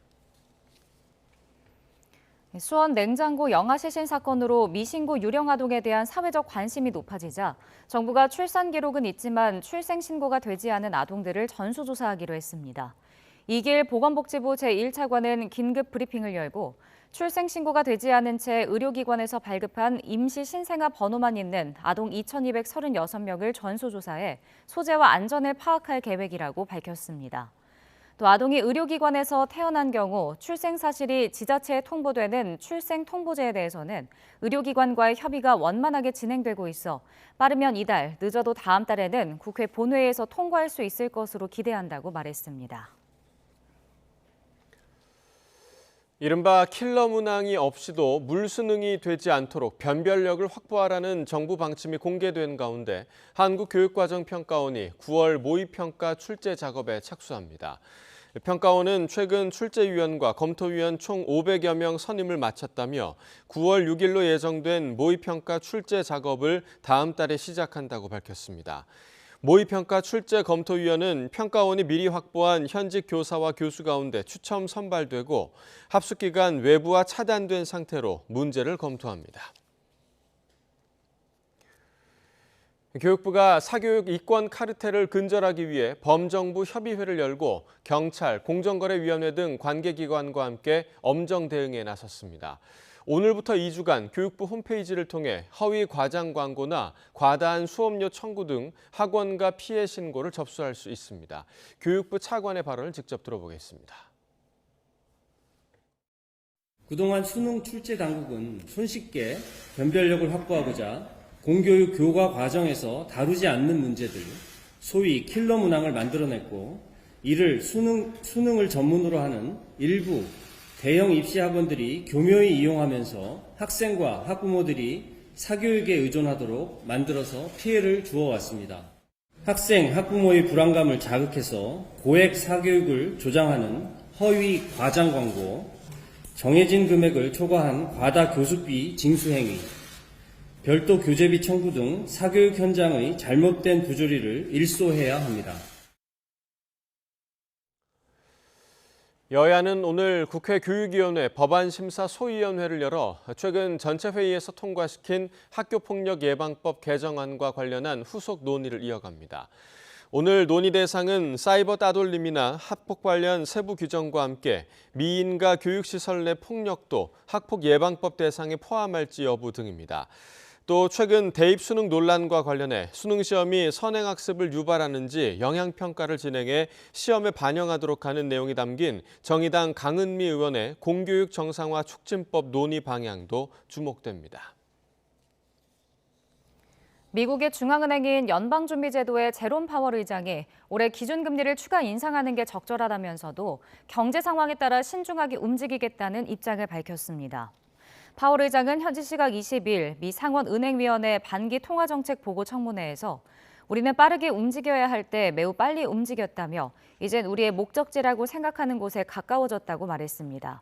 수원 냉장고 영아 시신 사건으로 미신고 유령 아동에 대한 사회적 관심이 높아지자 정부가 출산 기록은 있지만 출생 신고가 되지 않은 아동들을 전수조사하기로 했습니다. 이길 보건복지부 제1차관은 긴급 브리핑을 열고 출생 신고가 되지 않은 채 의료기관에서 발급한 임시 신생아 번호만 있는 아동 2,236명을 전수조사해 소재와 안전을 파악할 계획이라고 밝혔습니다. 또 아동이 의료기관에서 태어난 경우 출생 사실이 지자체에 통보되는 출생 통보제에 대해서는 의료기관과의 협의가 원만하게 진행되고 있어 빠르면 이달, 늦어도 다음 달에는 국회 본회의에서 통과할 수 있을 것으로 기대한다고 말했습니다. 이른바 킬러 문항이 없이도 물수능이 되지 않도록 변별력을 확보하라는 정부 방침이 공개된 가운데 한국교육과정평가원이 9월 모의평가 출제 작업에 착수합니다. 평가원은 최근 출제위원과 검토위원 총 500여 명 선임을 마쳤다며 9월 6일로 예정된 모의평가 출제 작업을 다음 달에 시작한다고 밝혔습니다. 모의평가 출제 검토위원은 평가원이 미리 확보한 현직 교사와 교수 가운데 추첨 선발되고 합숙기간 외부와 차단된 상태로 문제를 검토합니다. 교육부가 사교육 이권 카르텔을 근절하기 위해 범정부 협의회를 열고 경찰, 공정거래위원회 등 관계기관과 함께 엄정 대응에 나섰습니다. 오늘부터 2주간 교육부 홈페이지를 통해 허위 과장 광고나 과다한 수업료 청구 등 학원과 피해 신고를 접수할 수 있습니다. 교육부 차관의 발언을 직접 들어보겠습니다. 그동안 수능 출제 당국은 손쉽게 변별력을 확보하고자 공교육 교과 과정에서 다루지 않는 문제들, 소위 킬러 문항을 만들어냈고 이를 수능을 전문으로 하는 일부 대형 입시학원들이 교묘히 이용하면서 학생과 학부모들이 사교육에 의존하도록 만들어서 피해를 주어왔습니다. 학생, 학부모의 불안감을 자극해서 고액 사교육을 조장하는 허위 과장 광고, 정해진 금액을 초과한 과다 교수비 징수 행위, 별도 교재비 청구 등 사교육 현장의 잘못된 부조리를 일소해야 합니다. 여야는 오늘 국회 교육위원회 법안심사 소위원회를 열어 최근 전체 회의에서 통과시킨 학교폭력 예방법 개정안과 관련한 후속 논의를 이어갑니다. 오늘 논의 대상은 사이버 따돌림이나 학폭 관련 세부 규정과 함께 미인과 교육시설 내 폭력도 학폭 예방법 대상에 포함할지 여부 등입니다. 또 최근 대입수능 논란과 관련해 수능시험이 선행학습을 유발하는지 영향평가를 진행해 시험에 반영하도록 하는 내용이 담긴 정의당 강은미 의원의 공교육 정상화 촉진법 논의 방향도 주목됩니다. 미국의 중앙은행인 연방준비제도의 제롬 파월 의장이 올해 기준금리를 추가 인상하는 게 적절하다면서도 경제 상황에 따라 신중하게 움직이겠다는 입장을 밝혔습니다. 파월 의장은 현지 시각 20일 미 상원은행위원회 반기 통화정책 보고 청문회에서 우리는 빠르게 움직여야 할 때 매우 빨리 움직였다며 이젠 우리의 목적지라고 생각하는 곳에 가까워졌다고 말했습니다.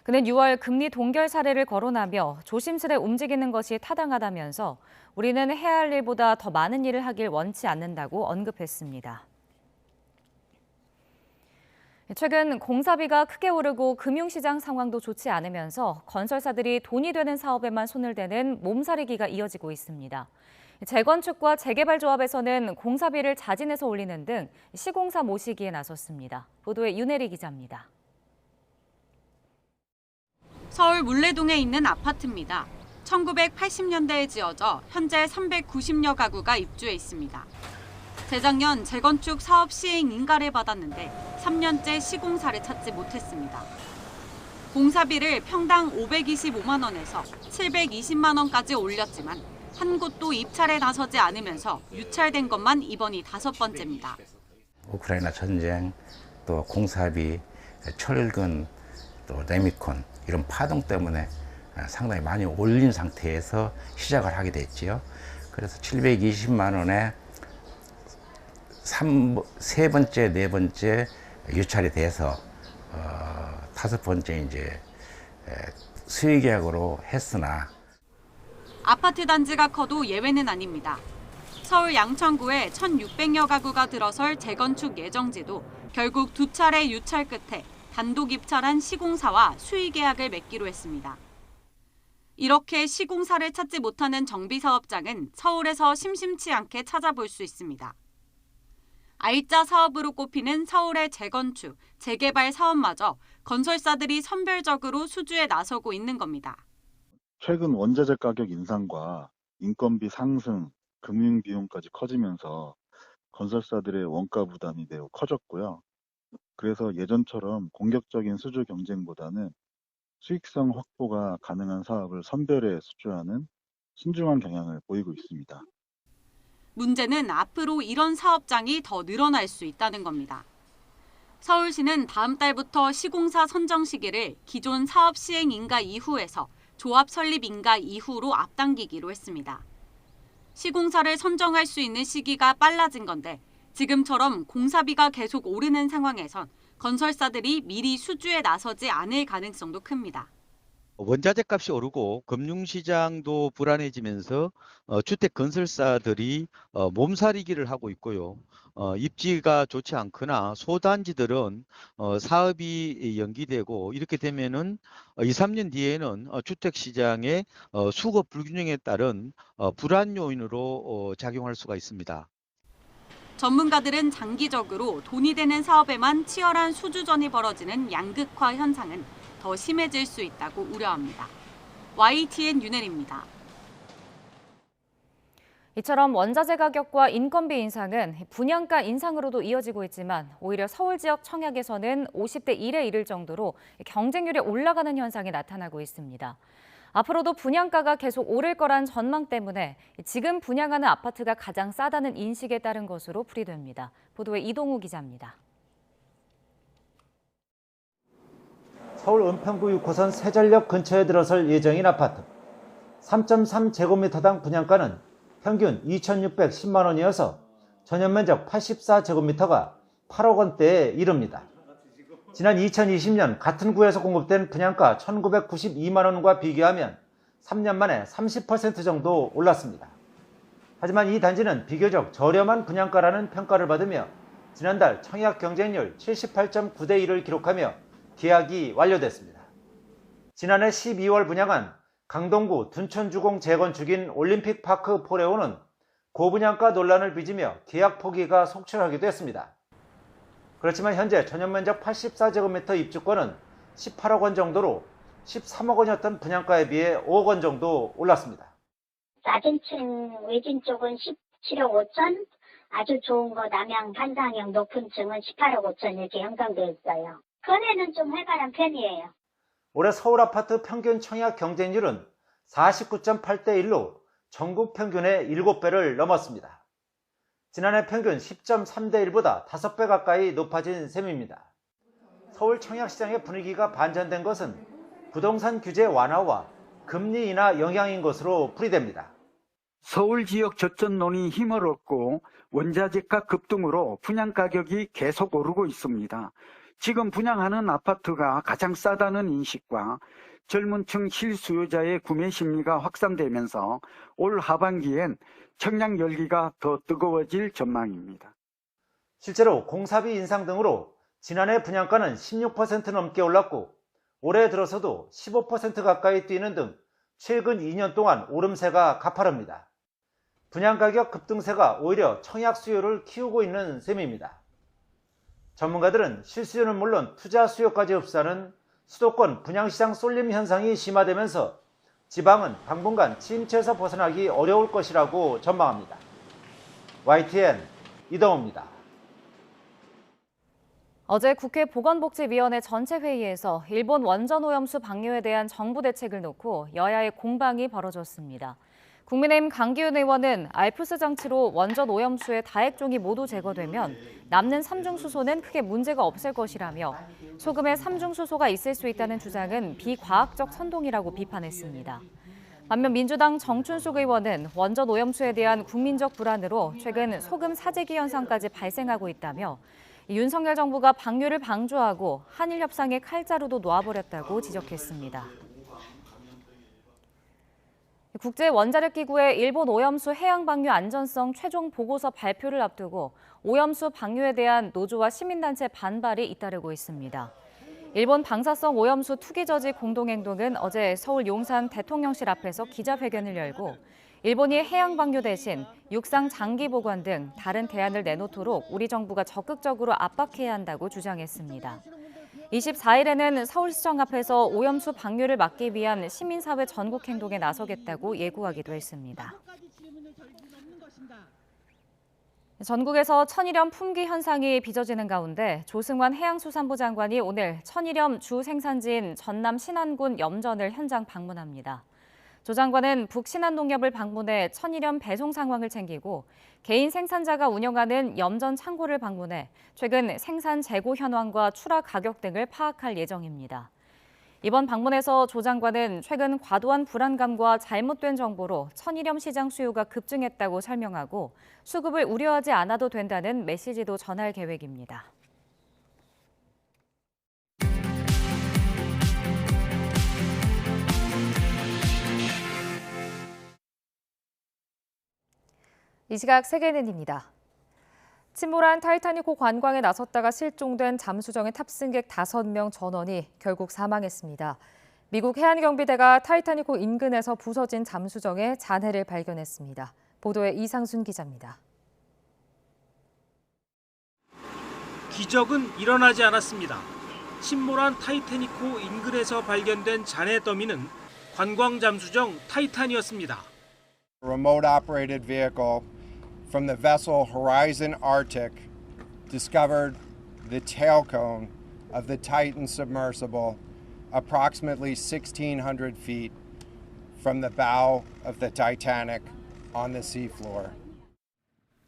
그는 6월 금리 동결 사례를 거론하며 조심스레 움직이는 것이 타당하다면서 우리는 해야 할 일보다 더 많은 일을 하길 원치 않는다고 언급했습니다. 최근 공사비가 크게 오르고 금융시장 상황도 좋지 않으면서 건설사들이 돈이 되는 사업에만 손을 대는 몸살이기가 이어지고 있습니다. 재건축과 재개발조합에서는 공사비를 자진해서 올리는 등 시공사 모시기에 나섰습니다. 보도에 윤혜리 기자입니다. 서울 물레동에 있는 아파트입니다. 1980년대에 지어져 현재 390여 가구가 입주해 있습니다. 재작년 재건축 사업 시행 인가를 받았는데 3년째 시공사를 찾지 못했습니다. 공사비를 평당 525만 원에서 720만 원까지 올렸지만 한 곳도 입찰에 나서지 않으면서 유찰된 것만 이번이 5번째입니다. 우크라이나 전쟁, 또 공사비, 철근, 또 레미콘 이런 파동 때문에 상당히 많이 올린 상태에서 시작을 하게 됐지요. 그래서 720만 원에 세 번째, 네 번째 유찰이 돼서 5번째 이제 수의 계약으로 했으나 아파트 단지가 커도 예외는 아닙니다. 서울 양천구에 1,600여 가구가 들어설 재건축 예정지도 결국 2차례 유찰 끝에 단독 입찰한 시공사와 수의 계약을 맺기로 했습니다. 이렇게 시공사를 찾지 못하는 정비사업장은 서울에서 심심치 않게 찾아볼 수 있습니다. R자 사업으로 꼽히는 서울의 재건축, 재개발 사업마저 건설사들이 선별적으로 수주에 나서고 있는 겁니다. 최근 원자재 가격 인상과 인건비 상승, 금융비용까지 커지면서 건설사들의 원가 부담이 매우 커졌고요. 그래서 예전처럼 공격적인 수주 경쟁보다는 수익성 확보가 가능한 사업을 선별해 수주하는 신중한 경향을 보이고 있습니다. 문제는 앞으로 이런 사업장이 더 늘어날 수 있다는 겁니다. 서울시는 다음 달부터 시공사 선정 시기를 기존 사업 시행 인가 이후에서 조합 설립 인가 이후로 앞당기기로 했습니다. 시공사를 선정할 수 있는 시기가 빨라진 건데 지금처럼 공사비가 계속 오르는 상황에선 건설사들이 미리 수주에 나서지 않을 가능성도 큽니다. 원자재 값이 오르고 금융시장도 불안해지면서 주택 건설사들이 몸살이기를 하고 있고요. 입지가 좋지 않거나 소단지들은 사업이 연기되고 이렇게 되면은 2, 3년 뒤에는 주택시장의 수급 불균형에 따른 불안 요인으로 작용할 수가 있습니다. 전문가들은 장기적으로 돈이 되는 사업에만 치열한 수주전이 벌어지는 양극화 현상은 더 심해질 수 있다고 우려합니다. YTN 윤혜리입니다. 이처럼 원자재 가격과 인건비 인상은 분양가 인상으로도 이어지고 있지만 오히려 서울 지역 청약에서는 50대 1에 이를 정도로 경쟁률이 올라가는 현상이 나타나고 있습니다. 앞으로도 분양가가 계속 오를 거란 전망 때문에 지금 분양하는 아파트가 가장 싸다는 인식에 따른 것으로 풀이됩니다. 보도에 이동우 기자입니다. 서울 은평구 6호선 세전역 근처에 들어설 예정인 아파트. 3.3제곱미터당 분양가는 평균 2,610만 원이어서 전용 면적 84제곱미터가 8억 원대에 이릅니다. 지난 2020년 같은 구에서 공급된 분양가 1,992만 원과 비교하면 3년 만에 30% 정도 올랐습니다. 하지만 이 단지는 비교적 저렴한 분양가라는 평가를 받으며 지난달 청약 경쟁률 78.9대 1을 기록하며 계약이 완료됐습니다. 지난해 12월 분양한 강동구 둔촌주공 재건축인 올림픽파크 포레오는 고분양가 논란을 빚으며 계약 포기가 속출하기도 했습니다. 그렇지만 현재 전용면적 84제곱미터 입주권은 18억 원 정도로 13억 원이었던 분양가에 비해 5억 원 정도 올랐습니다. 낮은 층 외진 쪽은 17억 5천, 아주 좋은 거 남양 판상형 높은 층은 18억 5천 이렇게 형성되어 있어요. 거래는 좀 활발한 편이에요. 올해 서울 아파트 평균 청약 경쟁률은 49.8대 1로 전국 평균의 7배를 넘었습니다. 지난해 평균 10.3대 1보다 5배 가까이 높아진 셈입니다. 서울 청약시장의 분위기가 반전된 것은 부동산 규제 완화와 금리 인하 영향인 것으로 풀이됩니다. 서울 지역 저점론이 힘을 얻고 원자재가 급등으로 분양가격이 계속 오르고 있습니다. 지금 분양하는 아파트가 가장 싸다는 인식과 젊은 층 실수요자의 구매 심리가 확산되면서 올 하반기엔 청약 열기가 더 뜨거워질 전망입니다. 실제로 공사비 인상 등으로 지난해 분양가는 16% 넘게 올랐고 올해 들어서도 15% 가까이 뛰는 등 최근 2년 동안 오름세가 가파릅니다. 분양가격 급등세가 오히려 청약 수요를 키우고 있는 셈입니다. 전문가들은 실수요는 물론 투자 수요까지 흡수하는 수도권 분양시장 쏠림 현상이 심화되면서 지방은 당분간 침체에서 벗어나기 어려울 것이라고 전망합니다. YTN 이동호입니다. 어제 국회 보건복지위원회 전체 회의에서 일본 원전 오염수 방류에 대한 정부 대책을 놓고 여야의 공방이 벌어졌습니다. 국민의힘 강기훈 의원은 알프스 장치로 원전 오염수의 다액종이 모두 제거되면 남는 삼중수소는 크게 문제가 없을 것이라며 소금에 삼중수소가 있을 수 있다는 주장은 비과학적 선동이라고 비판했습니다. 반면 민주당 정춘숙 의원은 원전 오염수에 대한 국민적 불안으로 최근 소금 사재기 현상까지 발생하고 있다며 윤석열 정부가 방류를 방조하고 한일 협상의 칼자루도 놓아버렸다고 지적했습니다. 국제원자력기구의 일본 오염수 해양 방류 안전성 최종 보고서 발표를 앞두고 오염수 방류에 대한 노조와 시민단체 반발이 잇따르고 있습니다. 일본 방사성 오염수 투기 저지 공동행동은 어제 서울 용산 대통령실 앞에서 기자회견을 열고 일본이 해양 방류 대신 육상 장기 보관 등 다른 대안을 내놓도록 우리 정부가 적극적으로 압박해야 한다고 주장했습니다. 24일에는 서울시청 앞에서 오염수 방류를 막기 위한 시민사회 전국행동에 나서겠다고 예고하기도 했습니다. 전국에서 천일염 품귀 현상이 빚어지는 가운데 조승환 해양수산부 장관이 오늘 천일염 주 생산지인 전남 신안군 염전을 현장 방문합니다. 조 장관은 북신안농협을 방문해 천일염 배송 상황을 챙기고 개인 생산자가 운영하는 염전 창고를 방문해 최근 생산 재고 현황과 출하 가격 등을 파악할 예정입니다. 이번 방문에서 조 장관은 최근 과도한 불안감과 잘못된 정보로 천일염 시장 수요가 급증했다고 설명하고 수급을 우려하지 않아도 된다는 메시지도 전할 계획입니다. 이 시각 세계는입니다. 침몰한 타이타닉호 관광에 나섰다가 실종된 잠수정의 탑승객 5명 전원이 결국 사망했습니다. 미국 해안경비대가 타이타닉호 인근에서 부서진 잠수정의 잔해를 발견했습니다. 보도에 이상순 기자입니다. 기적은 일어나지 않았습니다. 침몰한 타이타닉호 인근에서 발견된 잔해 더미는 관광 잠수정 타이탄이었습니다. Remote operated vehicle from the vessel Horizon Arctic discovered the tail cone of the Titan submersible approximately 1,600 feet from the bow of the Titanic on the seafloor.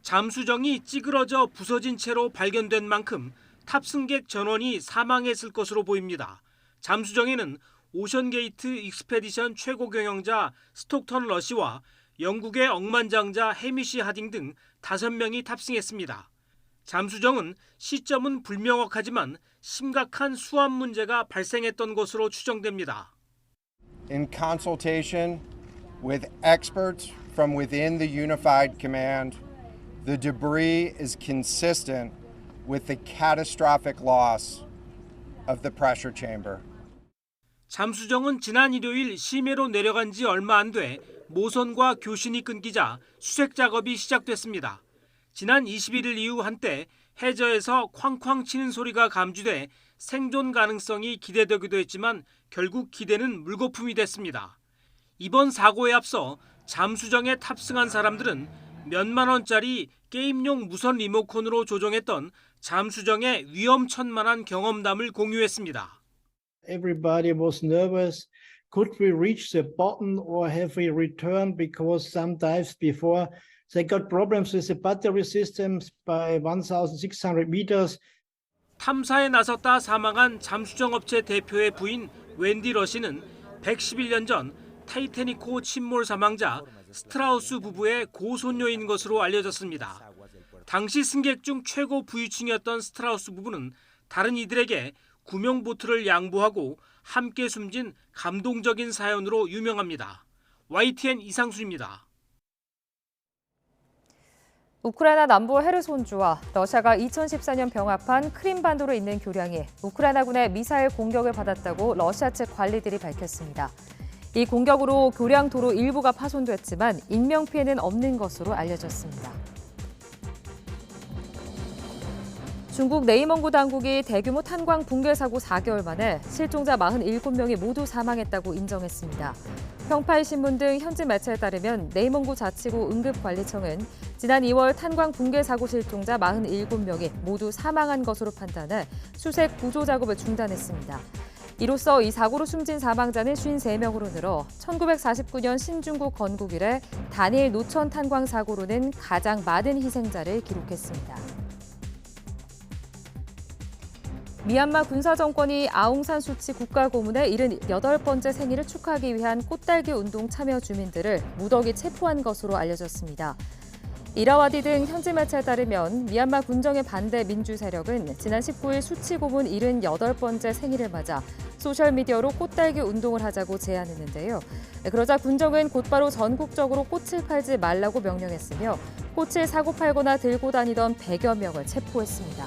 잠수정이 찌그러져 부서진 채로 발견된 만큼 탑승객 전원이 사망했을 것으로 보입니다. 잠수정에는 오션게이트 익스페디션 최고 경영자 스톡턴 러시와 영국의 억만장자 해미시 하딩 등 5명이 탑승했습니다. 잠수정은 시점은 불명확하지만 심각한 수압 문제가 발생했던 것으로 추정됩니다. In consultation with experts from within the Unified Command, the debris is consistent with the catastrophic loss of the pressure chamber. 잠수정은 지난 일요일 심해로 내려간 지 얼마 안 돼 모선과 교신이 끊기자 수색 작업이 시작됐습니다. 지난 21일 이후 한때 해저에서 쾅쾅 치는 소리가 감지돼 생존 가능성이 기대되기도 했지만 결국 기대는 물거품이 됐습니다. 이번 사고에 앞서 잠수정에 탑승한 사람들은 몇만 원짜리 게임용 무선 리모컨으로 조종했던 잠수정의 위험천만한 경험담을 공유했습니다. Everybody was nervous. Could we reach the bottom or have we returned? Because some dives before they got problems with the battery systems by 1,600 meters. 탐사에 나섰다 사망한 잠수정 업체 대표의 부인 웬디 러시는 111년 전 타이타닉호 침몰 사망자 스트라우스 부부의 고손녀인 것으로 알려졌습니다. 당시 승객 중 최고 부유층이었던 스트라우스 부부는 다른 이들에게 구명보트를 양보하고 함께 숨진 감동적인 사연으로 유명합니다. YTN 이상수입니다. 우크라이나 남부 헤르손주와 러시아가 2014년 병합한 크림반도로 있는 교량이 우크라이나군의 미사일 공격을 받았다고 러시아 측 관리들이 밝혔습니다. 이 공격으로 교량 도로 일부가 파손됐지만 인명피해는 없는 것으로 알려졌습니다. 중국 네이멍구 당국이 대규모 탄광 붕괴 사고 4개월 만에 실종자 47명이 모두 사망했다고 인정했습니다. 평파이신문 등 현지 매체에 따르면 네이멍구 자치구 응급관리청은 지난 2월 탄광 붕괴 사고 실종자 47명이 모두 사망한 것으로 판단해 수색 구조 작업을 중단했습니다. 이로써 이 사고로 숨진 사망자는 53명으로 늘어 1949년 신중국 건국 이래 단일 노천 탄광 사고로는 가장 많은 희생자를 기록했습니다. 미얀마 군사정권이 아웅산 수치 국가고문의 78번째 생일을 축하하기 위한 꽃달기 운동 참여 주민들을 무더기 체포한 것으로 알려졌습니다. 이라와디 등 현지 매체에 따르면 미얀마 군정의 반대 민주 세력은 지난 19일 수치 고문 78번째 생일을 맞아 소셜미디어로 꽃달기 운동을 하자고 제안했는데요. 그러자 군정은 곧바로 전국적으로 꽃을 팔지 말라고 명령했으며 꽃을 사고 팔거나 들고 다니던 100여 명을 체포했습니다.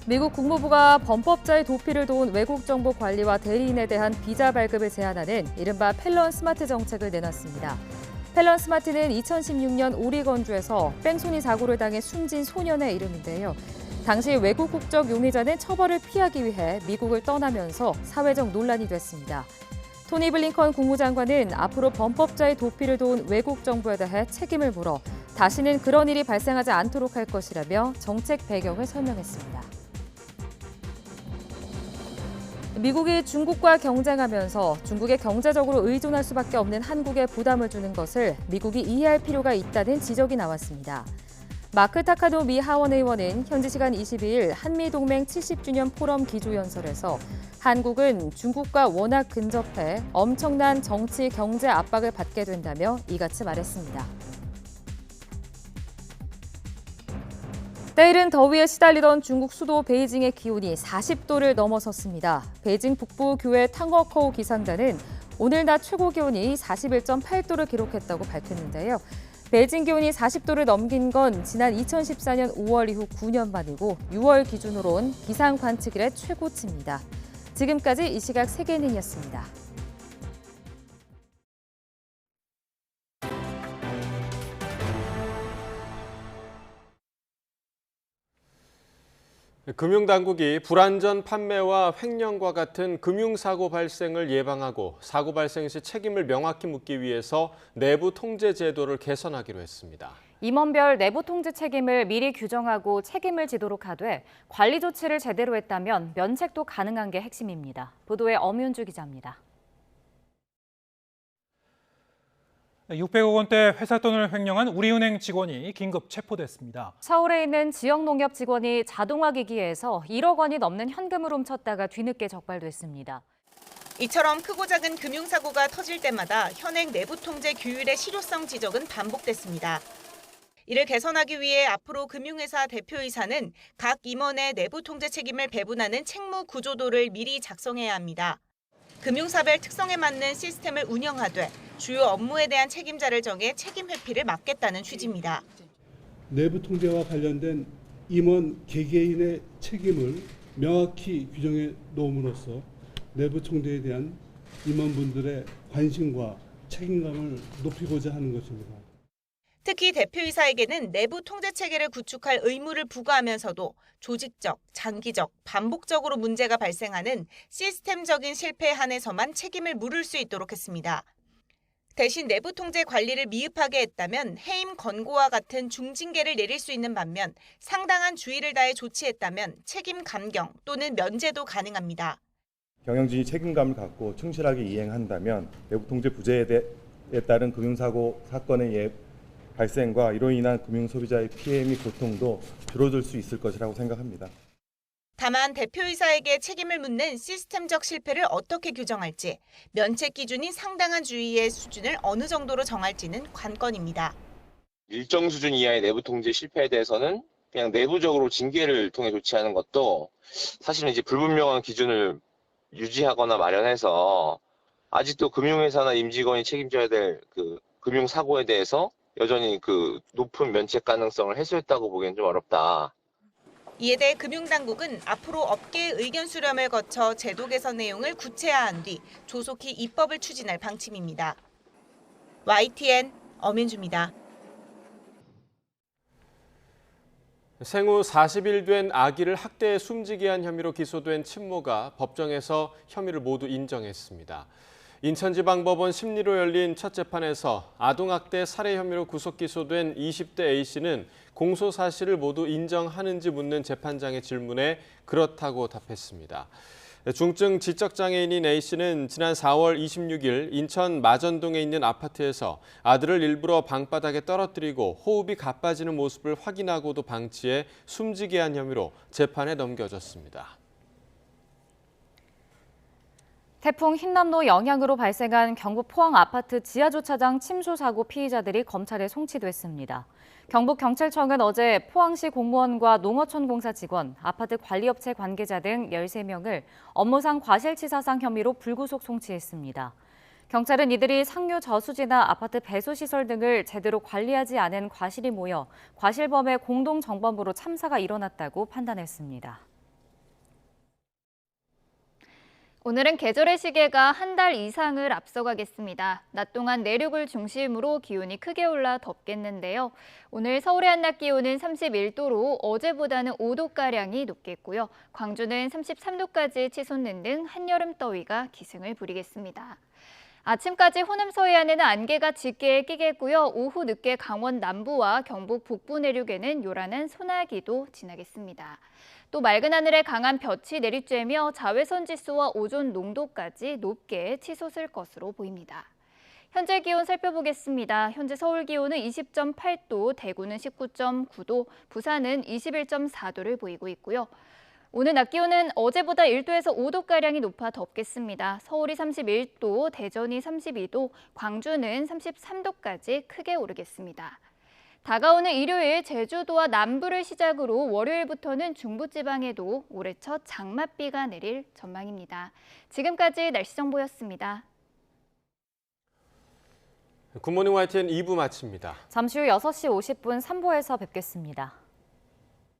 미국 국무부가 범법자의 도피를 도운 외국 정보 관리와 대리인에 대한 비자 발급을 제한하는 이른바 펠런 스마트 정책을 내놨습니다. 펠런 스마트는 2016년 오리건주에서 뺑소니 사고를 당해 숨진 소년의 이름인데요. 당시 외국 국적 용의자는 처벌을 피하기 위해 미국을 떠나면서 사회적 논란이 됐습니다. 토니 블링컨 국무장관은 앞으로 범법자의 도피를 도운 외국 정부에 대해 책임을 물어 다시는 그런 일이 발생하지 않도록 할 것이라며 정책 배경을 설명했습니다. 미국이 중국과 경쟁하면서 중국에 경제적으로 의존할 수밖에 없는 한국에 부담을 주는 것을 미국이 이해할 필요가 있다는 지적이 나왔습니다. 마크 타카노 미 하원 의원은 현지 시간 22일 한미동맹 70주년 포럼 기조연설에서 한국은 중국과 워낙 근접해 엄청난 정치, 경제 압박을 받게 된다며 이같이 말했습니다. 때이른 더위에 시달리던 중국 수도 베이징의 기온이 40도를 넘어섰습니다. 베이징 북부 교외 탕워커우 기상단은 오늘 낮 최고 기온이 41.8도를 기록했다고 밝혔는데요. 베이징 기온이 40도를 넘긴 건 지난 2014년 5월 이후 9년 만이고 6월 기준으론 기상 관측 이래 최고치입니다. 지금까지 이 시각 세계는이었습니다. 금융당국이 불안전 판매와 횡령과 같은 금융사고 발생을 예방하고 사고 발생 시 책임을 명확히 묻기 위해서 내부 통제 제도를 개선하기로 했습니다. 임원별 내부 통제 책임을 미리 규정하고 책임을 지도록 하되 관리 조치를 제대로 했다면 면책도 가능한 게 핵심입니다. 보도에 엄윤주 기자입니다. 600억 원대 회사 돈을 횡령한 우리은행 직원이 긴급 체포됐습니다. 서울에 있는 지역농협 직원이 자동화 기기에서 1억 원이 넘는 현금을 훔쳤다가 뒤늦게 적발됐습니다. 이처럼 크고 작은 금융사고가 터질 때마다 현행 내부 통제 규율의 실효성 지적은 반복됐습니다. 이를 개선하기 위해 앞으로 금융회사 대표이사는 각 임원의 내부 통제 책임을 배분하는 책무 구조도를 미리 작성해야 합니다. 금융사별 특성에 맞는 시스템을 운영하되 주요 업무에 대한 책임자를 정해 책임 회피를 막겠다는 취지입니다. 내부 통제와 관련된 임원 개개인의 책임을 명확히 규정해 놓음으로써 내부 통제에 대한 임원분들의 관심과 책임감을 높이고자 하는 것입니다. 특히 대표이사에게는 내부 통제 체계를 구축할 의무를 부과하면서도 조직적, 장기적, 반복적으로 문제가 발생하는 시스템적인 실패에 한해서만 책임을 물을 수 있도록 했습니다. 대신 내부 통제 관리를 미흡하게 했다면 해임 권고와 같은 중징계를 내릴 수 있는 반면 상당한 주의를 다해 조치했다면 책임 감경 또는 면제도 가능합니다. 경영진이 책임감을 갖고 충실하게 이행한다면 내부 통제 부재에 따른 금융사고 사건의 발생과 이로 인한 금융소비자의 피해 및 고통도 줄어들 수 있을 것이라고 생각합니다. 다만 대표이사에게 책임을 묻는 시스템적 실패를 어떻게 규정할지, 면책 기준이 상당한 주의의 수준을 어느 정도로 정할지는 관건입니다. 일정 수준 이하의 내부 통제 실패에 대해서는 그냥 내부적으로 징계를 통해 조치하는 것도 사실은 이제 불분명한 기준을 유지하거나 마련해서 아직도 금융회사나 임직원이 책임져야 될 그 금융사고에 대해서 여전히 그 높은 면책 가능성을 해소했다고 보기엔 좀 어렵다. 이에 대해 금융당국은 앞으로 업계의 의견 수렴을 거쳐 제도 개선 내용을 구체화한 뒤 조속히 입법을 추진할 방침입니다. YTN 엄윤주입니다. 생후 40일 된 아기를 학대해 숨지게 한 혐의로 기소된 친모가 법정에서 혐의를 모두 인정했습니다. 인천지방법원 심리로 열린 첫 재판에서 아동학대 살해 혐의로 구속 기소된 20대 A씨는 공소 사실을 모두 인정하는지 묻는 재판장의 질문에 그렇다고 답했습니다. 중증 지적장애인인 A씨는 지난 4월 26일 인천 마전동에 있는 아파트에서 아들을 일부러 방바닥에 떨어뜨리고 호흡이 가빠지는 모습을 확인하고도 방치해 숨지게 한 혐의로 재판에 넘겨졌습니다. 태풍 흰남노 영향으로 발생한 경북 포항 아파트 지하주차장 침수 사고 피의자들이 검찰에 송치됐습니다. 경북경찰청은 어제 포항시 공무원과 농어촌 공사 직원, 아파트 관리업체 관계자 등 13명을 업무상 과실치사상 혐의로 불구속 송치했습니다. 경찰은 이들이 상류 저수지나 아파트 배수시설 등을 제대로 관리하지 않은 과실이 모여 과실범의 공동정범으로 참사가 일어났다고 판단했습니다. 오늘은 계절의 시계가 한 달 이상을 앞서가겠습니다. 낮 동안 내륙을 중심으로 기온이 크게 올라 덥겠는데요. 오늘 서울의 한낮 기온은 31도로 어제보다는 5도가량이 높겠고요. 광주는 33도까지 치솟는 등 한여름 더위가 기승을 부리겠습니다. 아침까지 호남 서해안에는 안개가 짙게 끼겠고요. 오후 늦게 강원 남부와 경북 북부 내륙에는 요란한 소나기도 지나겠습니다. 또 맑은 하늘에 강한 볕이 내리쬐며 자외선 지수와 오존 농도까지 높게 치솟을 것으로 보입니다. 현재 기온 살펴보겠습니다. 현재 서울 기온은 20.8도, 대구는 19.9도, 부산은 21.4도를 보이고 있고요. 오늘 낮 기온은 어제보다 1도에서 5도가량이 높아 덥겠습니다. 서울이 31도, 대전이 32도, 광주는 33도까지 크게 오르겠습니다. 다가오는 일요일 제주도와 남부를 시작으로 월요일부터는 중부지방에도 올해 첫 장맛비가 내릴 전망입니다. 지금까지 날씨 정보였습니다. 굿모닝 YTN 2부 마칩니다. 잠시 후 6시 50분 3부에서 뵙겠습니다.